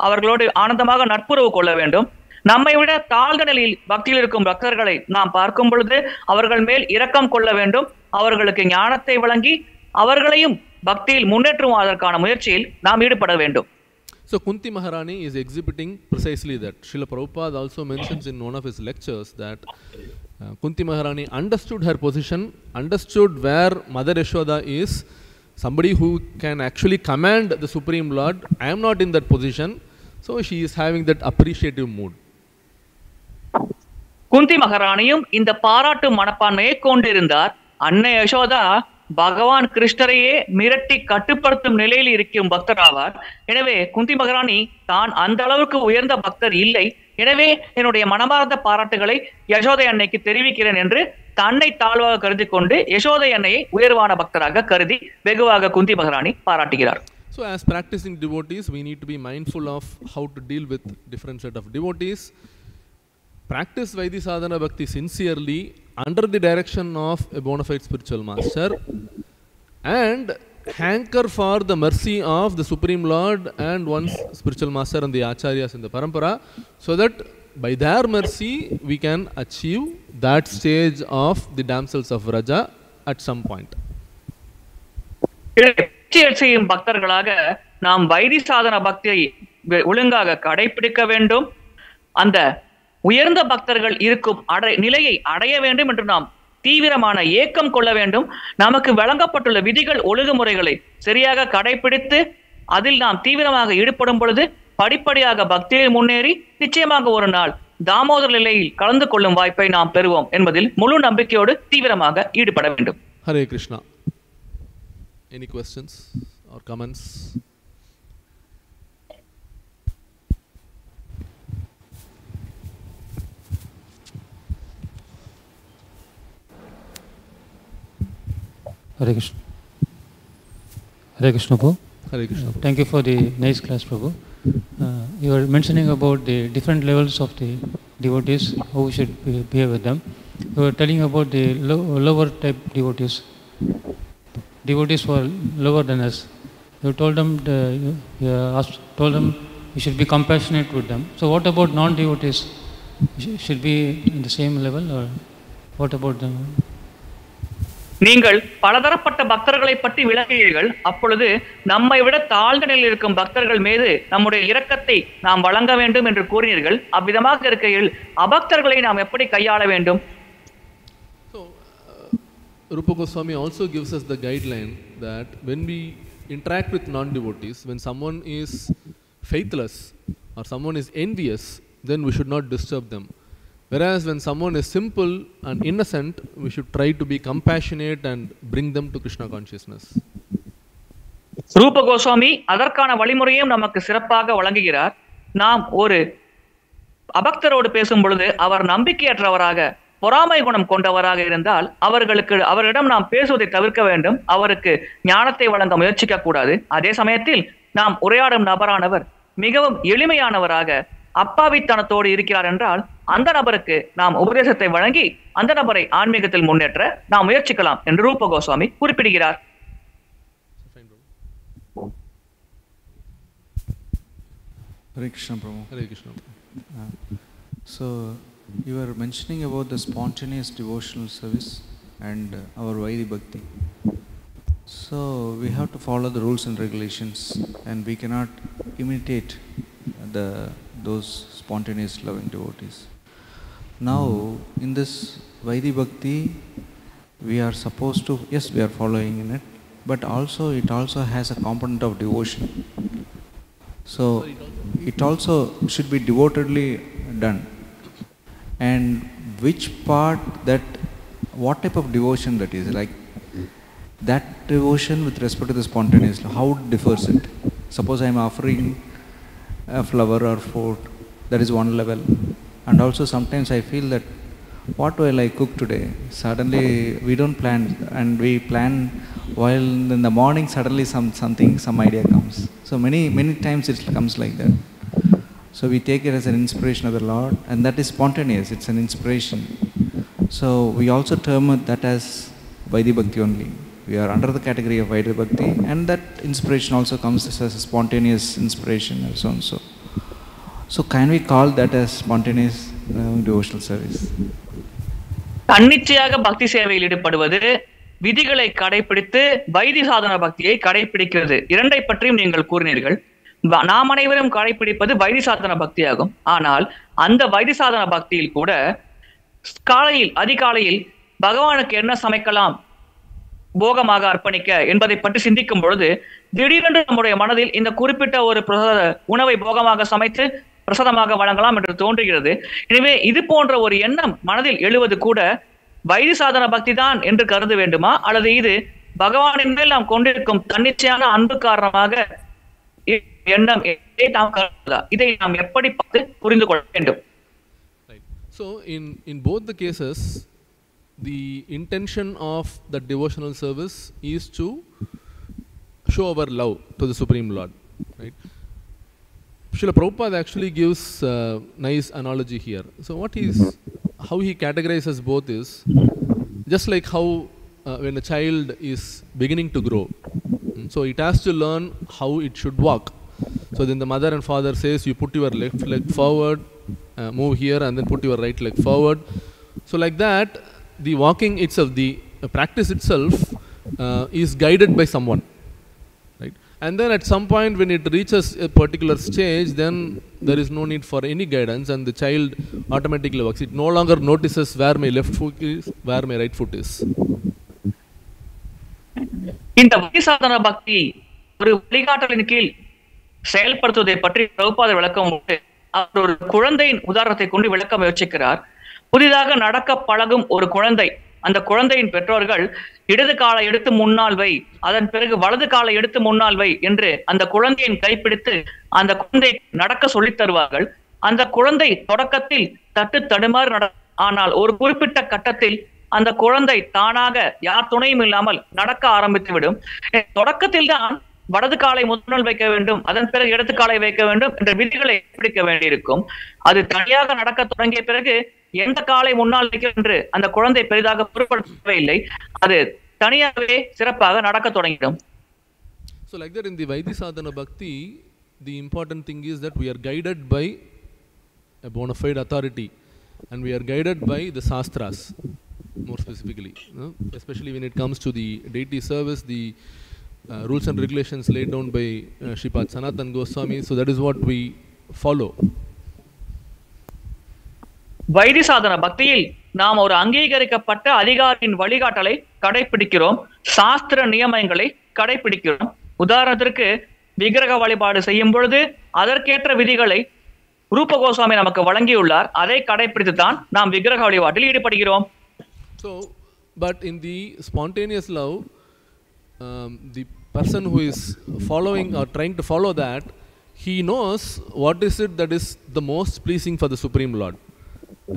அவர்களோடு ஆனந்தமாக நட்புறவு கொள்ள வேண்டும். நம்மை விட தாழ்ந்த நிலையில் பக்தியில் இருக்கும் பக்தர்களை நாம் பார்க்கும் பொழுது அவர்கள் மேல் இரக்கம் கொள்ள வேண்டும், அவர்களுக்கு ஞானத்தை வழங்கி அவர்களையும் பக்தியில் முன்னேற்றுவதற்கான முயற்சியில் நாம் ஈடுபட வேண்டும். So Kunti Maharani is exhibiting precisely that. Srila Prabhupada also mentions in one of his lectures that Kunti Maharani understood her position, understood where Mother Yashoda is, somebody who can actually command the Supreme Lord. I am not in that position, so she is having that appreciative mood. குந்தி மகாராணியும் இந்த பாராட்டு மனப்பான்மையை கொண்டிருந்தார். அன்னை யசோதா பகவான் கிருஷ்ணரையே மிரட்டி கட்டுப்படுத்தும் நிலையில் இருக்கும் பக்தர் ஆவார். எனவே குந்தி மகாராணி தான் அந்த அளவுக்கு உயர்ந்த பக்தர் இல்லை, எனவே என்னுடைய மனமார்ந்த பாராட்டுகளை யசோதை அன்னைக்கு தெரிவிக்கிறேன் என்று தன்னை தாழ்வாக கருதி கொண்டு யசோதை அன்னையை உயர்வான பக்தராக கருதி வெகுவாக குந்தி மகாராணி பாராட்டுகிறார். So as practicing devotees, we need to be mindful of how to deal with different set of devotees. Practice Vaidhi Sadhana Bhakti sincerely under the direction of a bona fide spiritual master, and hanker for the mercy of the Supreme Lord and one's spiritual master and the Acharyas in the Parampara, so that by their mercy we can achieve that stage of the damsels of Vraja at some point. செய்யும் பக்தர்களாக நாம் why this சாதன பக்தியை ஒழுங்காக கடைபிடிக்க வேண்டும். அந்த உயர்ந்த பக்தர்கள் இருக்கும் நிலையை அடைய வேண்டும் என்று நாம் தீவிரமான ஏக்கம் கொள்ள வேண்டும். நமக்கு வழங்கப்பட்டுள்ள விதிகள் ஒழுங்குமுறைகளை சரியாக கடைபிடித்து அதில் நாம் தீவிரமாக ஈடுபடும் பொழுது படிப்படியாக பக்தியில் முன்னேறி நிச்சயமாக ஒரு நாள் தாமோதர் நிலையில் கலந்து கொள்ளும் வாய்ப்பை நாம் பெறுவோம் என்பதில் முழு நம்பிக்கையோடு தீவிரமாக ஈடுபட வேண்டும். Hare Krishna. Any questions or comments? Hare Krishna. Hare Krishna, Prabhu. Hare Krishna. Thank you for the nice class, Prabhu. You were mentioning about the different levels of the devotees, how we should behave with them. You were telling about the lower type devotees. Devotees who are lower than us. You told them, told them we should be compassionate with them. So what about non-devotees? Should be in the same level, or what about them? நீங்கள் பலதரப்பட்ட பக்தர்களை பற்றி விளக்குகிறீர்கள். அப்பொழுது நம்மை விட தாழ்ந்த நிலையில் இருக்கும் பக்தர்கள் மீது நம்முடைய இரக்கத்தை நாம் வழங்க வேண்டும் என்று கூறினீர்கள். அவ்விதமாக இருக்கையில் அபக்தர்களை நாம் எப்படி கையாள வேண்டும்? So, Rupa Goswami also gives us the guideline that when we interact with non-devotees, when someone is faithless or someone is envious, then we should not disturb them. Whereas when someone is simple and innocent, we should try to be compassionate and bring them to Krishna consciousness. ரூப கோஸ்வாமி அதற்கான வழிமுறையும் நமக்கு சிறப்பாக வழங்குகிறார். நாம் ஒரு அபக்தரோடு பேசும் பொழுது அவர் நம்பிக்கையற்றவராக, பொறாமை குணம் கொண்டவராக இருந்தால் அவரிடம் நாம் பேசுவதை தவிர்க்க வேண்டும். அவருக்கு ஞானத்தை வழங்க முயற்சிக்க கூடாது. அதே சமயத்தில் நாம் உரையாடும் நபரானவர் மிகவும் எளிமையானவராக, அப்பாவித்தனத்தோடு இருக்கிறார் என்றால் அந்த நபருக்கு நாம் உபதேசத்தை வழங்கி அந்த நபரை ஆன்மீகத்தில் முன்னேற்ற நாம் முயற்சிக்கலாம் என்று ரூப கோஸ்வாமி குறிப்பிடுகிறார். Hare Krishna, Prabhu. Hare Krishna. So, you were mentioning about the spontaneous devotional service and our Vaidhi Bhakti. So, we have to follow the rules and regulations, and we cannot imitate those spontaneous loving devotees. Now, in this Vaidhi Bhakti, we are supposed to, yes, we are following in it, but also it also has a component of devotion. So, it also should be devotedly done. And which part what type of devotion that is? Like, that devotion with respect to the spontaneous, how differs it? Suppose I am offering a flower or food, that is one level. And also sometimes I feel that what will I cook today? Suddenly we don't plan, and we plan while in the morning suddenly some idea comes. So many times it comes like that. So we take it as an inspiration of the Lord, and that is spontaneous, it's an inspiration. So we also term that as Vaidhi Bhakti only. We are under the category of Vaidhi Bhakti, and that inspiration also comes as a spontaneous inspiration and so on. So can we call that as spontaneous devotional service? தன்னிச்சையாக பக்தி சேவையில் ஈடுபடுவது விதிகளை கடைபிடித்து why this சாதன பக்தியை கடைபிடிக்கிறது. இரண்டை பற்றியும் நீங்கள் கூறினீர்கள். நாம் அனைவரும் கடைபிடிப்பது வைதி சாதன பக்தியாகும். ஆனால் அந்த வைதி சாதன பக்தியில் கூட அதிகாலையில் பகவானுக்கு என்ன சமைக்கலாம், போகமாக அர்ப்பணிக்க என்பதை பற்றி சிந்திக்கும் பொழுது திடீரென்று நம்முடைய மனதில் இந்த குறிப்பிட்ட ஒரு உணவை போகமாக சமைத்து பிரசாதமாக வழங்கலாம் என்று தோன்றுகிறது. எனவே இது போன்ற ஒரு எண்ணம் மனதில் எழுவது கூட வைதி சாதன பக்தி தான் என்று கருத வேண்டுமா, அல்லது இது பகவானின் மேல் நாம் கொண்டிருக்கும் தன்னிச்சையான அன்பு காரணமாக எண்ணம் நாம் கருதுதா? இதை நாம் எப்படி பார்த்து புரிந்து கொள்ள வேண்டும்? So in both the cases, the intention of the devotional service is to show our love to the Supreme Lord, right? Srila Prabhupada actually gives a nice analogy here. So how he categorizes both is just like how when a child is beginning to grow, so it has to learn how it should walk. So then the mother and father says, you put your left leg forward, move here, and then put your right leg forward. So like that, the walking itself, the practice itself is guided by someone, right? And then at some point when it reaches a particular stage, then there is no need for any guidance, and the child automatically walks. It no longer notices where my left foot is, where my right foot is. இந்த why this சாதன பக்தி ஒரு வழிகாட்டலின் கீழ் செயல்படுத்துவதை பற்றி பிரபுபாதர் விளக்கம் உண்டு. அவர் ஒரு குழந்தையின் உதாரணத்தை கொண்டு விளக்க முயற்சிக்கிறார். புதிதாக நடக்க பழகும் ஒரு குழந்தை, அந்த குழந்தையின் பெற்றோர்கள் இடது காலை எடுத்து முன்னால் வை, அதன் பிறகு வலது காலை எடுத்து முன்னால் வை என்று அந்த குழந்தையின் கைப்பிடித்து அந்த குழந்தை நடக்க சொல்லித் தருவார்கள். அந்த குழந்தை தொடக்கத்தில் தட்டு தடுமாறு ஆனால் ஒரு குறிப்பிட்ட கட்டத்தில் அந்த குழந்தை தானாக யார் துணையும் இல்லாமல் நடக்க ஆரம்பித்து விடும். தொடக்கத்தில் தான் வலது காலை முதல் வைக்க வேண்டும், அதன் பிறகு இடது காலை வைக்க வேண்டும் என்ற விதிகளை பிடிக்க வேண்டியிருக்கும். அது தனியாக நடக்க தொடங்கிய பிறகு எந்த காலை முன்னால் வைக்க என்று அந்த குழந்தை பெரிதாக பொருட்படுத்தவே இல்லை. அது தனியாகவே சிறப்பாக நடக்க தொடங்கிடும். So like that in the Vaidhi-sadhana bhakti, the important thing is that we are guided by a bona fide authority and we are guided by the Shastras more specifically, especially when it comes to the deity service, the rules and regulations laid down by Shripad Sanatan Goswami. So that is what we follow. Why this சாதன பக்தியில் நாம் ஒரு அங்கீகரிக்கப்பட்ட அதிகாரியின் வழிகாட்டலை கடைபிடிக்கிறோம், சாஸ்திர நியமங்களை கடைபிடிக்கிறோம். உதாரணத்திற்கு விக்கிரக வழிபாடு செய்யும் பொழுது அதற்கேற்ற விதிகளை ரூப கோஸ்வாமி நமக்கு வழங்கியுள்ளார். அதை கடைபிடித்துத்தான் நாம் விக்கிரக வழிபாட்டில் ஈடுபடுகிறோம். So, but in the spontaneous love, the person who is following or trying to follow that, he knows what is it that is the most pleasing for the Supreme Lord.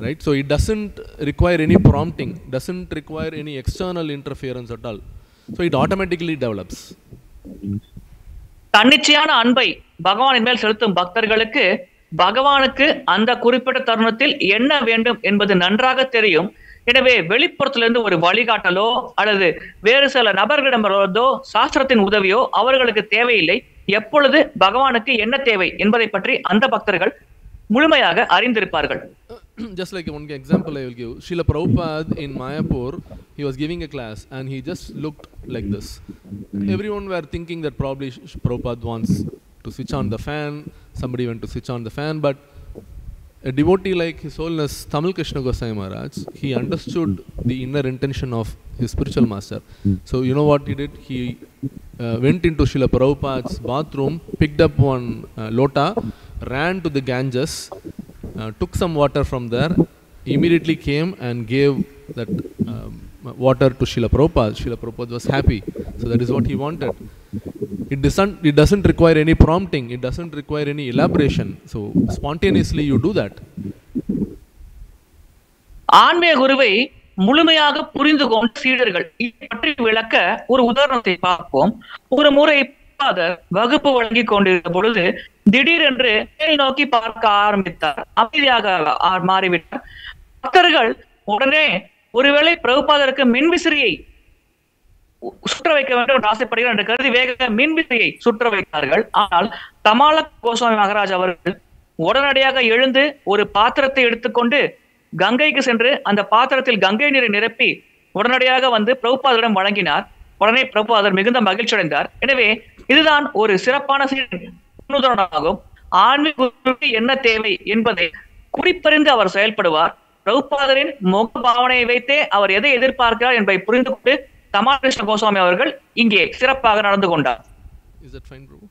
Right? So it doesn't require any prompting, doesn't require any external interference at all. So it automatically develops. தன்னிச்சையான அன்பை பகவானின் மேல் செலுத்தும் பக்தர்களுக்கு பகவானுக்கு அந்த குறிப்பிட்ட தருணத்தில் என்ன வேண்டும் என்பது நன்றாக தெரியும். எனவே வெளிப்புறத்திலிருந்து ஒரு வழிகாட்டலோ அல்லது வேறு சில நபர்களிடமிருந்தோ சாஸ்திரத்தின் உதவியோ அவர்களுக்கு தேவையில்லை. எப்பொழுது பகவானுக்கு என்ன தேவை என்பதை பற்றி அந்த பக்தர்கள் முழுமையாக அறிந்திருப்பார்கள். Just like one example I will give, Srila Prabhupada in Mayapur, he was giving a class and he just looked like this. Everyone were thinking that probably Prabhupada wants to switch on the fan, somebody went to switch on the fan, but a devotee like His Holiness Tamal Krishna Goswami Maharaj, he understood the inner intention of his spiritual master. So you know what he did? He went into Srila Prabhupada's bathroom, picked up one lota, ran to the Ganges, took some water from there, immediately came and gave that water to Srila Prabhupada. Srila Prabhupada was happy. So that is what he wanted. It doesn't require any prompting. It doesn't require any elaboration. So spontaneously you do that. ஆன்மீக குருவை முழுமையாக புரிந்து கொண்ட சீடர்கள் இதை பற்றி விளக்க ஒரு உதாரணத்தை பார்ப்போம். ஒரு முறை வகுப்பு வழங்கி கொண்டிருந்த பொழுது திடீரென்று நோக்கி பார்க்க ஆரம்பித்தார். அமைதியாக மாறிவிட்டார். பக்தர்கள் உடனே ஒருவேளை பிரபுபாதருக்கு மின்விசிறியை சுற்ற வைக்க வேண்டும் என்று ஆசைப்படுகிறார் என்று கருதி வேக மின்விசிறியை சுற்ற வைத்தார்கள். ஆனால் தமால கோஸ்வாமி மகாராஜ் அவர்கள் உடனடியாக எழுந்து ஒரு பாத்திரத்தை எடுத்துக்கொண்டு கங்கைக்கு சென்று அந்த பாத்திரத்தில் கங்கை நீரை நிரப்பி உடனடியாக வந்து பிரபுபாதரிடம் வழங்கினார். உடனே பிரபுபாதர் மிகுந்த மகிழ்ச்சி அடைந்தார். எனவே இதுதான் ஒரு சிறப்பான முன்னுதாரணமாகும். ஆன்மீக என்ன தேவை என்பதை குறிப்பறிந்து அவர் செயல்படுவார். பிரபுபாதரின் முக பாவனையை வைத்தே அவர் எதை எதிர்பார்க்கிறார் என்பதை புரிந்து கொண்டு தமால் கிருஷ்ண கோஸ்வாமி அவர்கள் இங்கே சிறப்பாக நடந்து கொண்டார். Is that fine, Prabhu?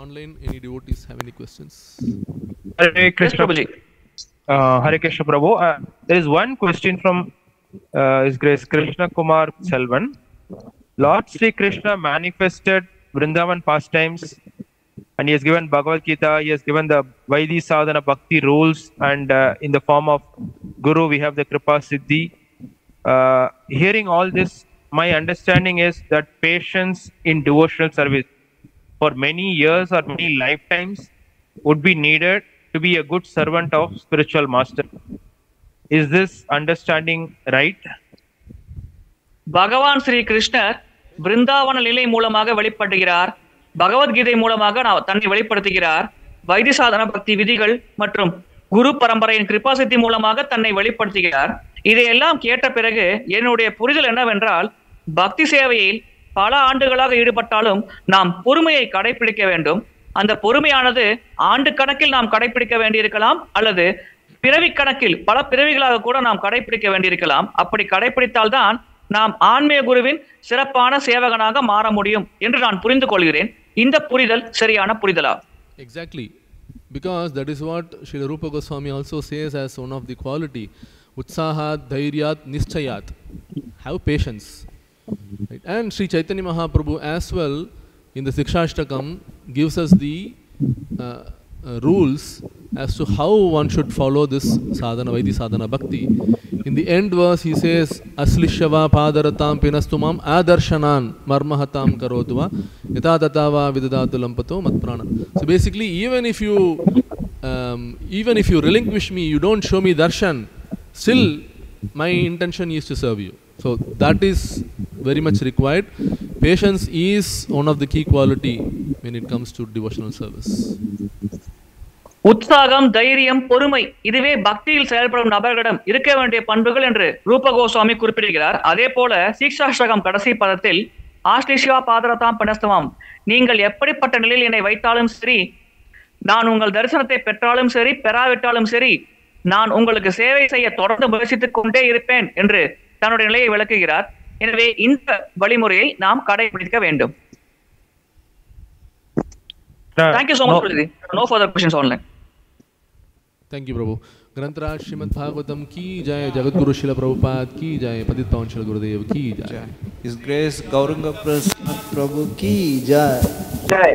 Online, any devotees have any questions? Hare Krishna Prabhuji. Hare Krishna Prabhu. There is one question from His Grace Krishna Kumar Selvan. Lord Sri Krishna manifested Vrindavan pastimes and he has given Bhagavad Gita, he has given the Vaidhi Sadhana Bhakti rules, and in the form of Guru we have the Kripa Siddhi. Hearing all this, my understanding is that patience in devotional service for many years or many lifetimes would be needed to be a good servant of spiritual master. Is this understanding right? பகவான் ஸ்ரீ கிருஷ்ணர் பிருந்தாவன நிலை மூலமாக வெளிப்படுகிறார். பகவத்கீதை மூலமாக தன்னை வெளிப்படுத்துகிறார். Why this சாதன பக்தி விதிகள் மற்றும் குரு பரம்பரையின் கிருபாசித்தி மூலமாக தன்னை வெளிப்படுத்துகிறார். இதையெல்லாம் கேட்ட பிறகு என்னுடைய புரிதல் என்னவென்றால், பக்தி சேவையில் பல ஆண்டுகளாக ஈடுபட்டாலும் நாம் பொறுமையை கடைபிடிக்க வேண்டும். அந்த பொறுமையானது ஆண்டு கணக்கில் நாம் கடைபிடிக்க வேண்டியிருக்கலாம், அல்லது பிறவி கணக்கில் பல பிறவிகளாக கூட நாம் கடைபிடிக்க வேண்டியிருக்கலாம். அப்படி கடைபிடித்தால்தான் நாம் ஆன்மீக குருவின் சிறப்பான சேவகனாக மாற முடியும் என்று நான் புரிந்து கொள்கிறேன். இந்த புரிதல் சரியான புரிதலா? Exactly, because that is what Srila Rupa Goswami also says as one of the quality, Utsahat, Dhairyat, Nischayat. Have patience. Right? And Sri Chaitanya Mahaprabhu as well in the Sikshashtakam gives us the rules as to how one should follow this sadhana, Vaidhi sadhana bhakti. In the end verse he says, Aslishava padaratam pinastumam adarshanan marmahatam karodva yata tatava vidadatu lampato matprana. So basically, even if you relinquish me, you don't show me darshan, still my intention is to serve you. So that is very much required. Patience is one of the key quality when it comes to devotional service. உற்சாகம், தைரியம், பொறுமை இதுவே பக்தியில் செயல்படும் நபர்களிடம் இருக்க வேண்டிய பண்புகள் என்று ரூப கோஸ்வாமி குறிப்பிடுகிறார். அதே போல சீக்ஷாஷ்டகம் கடைசி பதத்தில் ஆஷ்லிஷ்வா பாதரதாம் பினஸ்தவம், நீங்கள் எப்படிப்பட்ட நிலையில் என்னை வைத்தாலும் சரி, நான் உங்கள் தரிசனத்தை பெற்றாலும் சரி பெறாவிட்டாலும் சரி, நான் உங்களுக்கு சேவை செய்ய தொடர்ந்து முயற்சித்துக் கொண்டே இருப்பேன் என்று தன்னுடைய நிலையை விளக்குகிறார். எனவே இந்த வழிமுறையை நாம் கடைபிடிக்க வேண்டும். Thank you so much, Prabhuji. No further questions online. Thank you, Prabhu. Granthra Srimad Bhagavatam ki jai, Jagat Guru Srila Prabhupada ki jai, Padit Pawan Srila Gurudev ki jai. His Grace Gauranga Prasad Prabhu ki jai. Jai.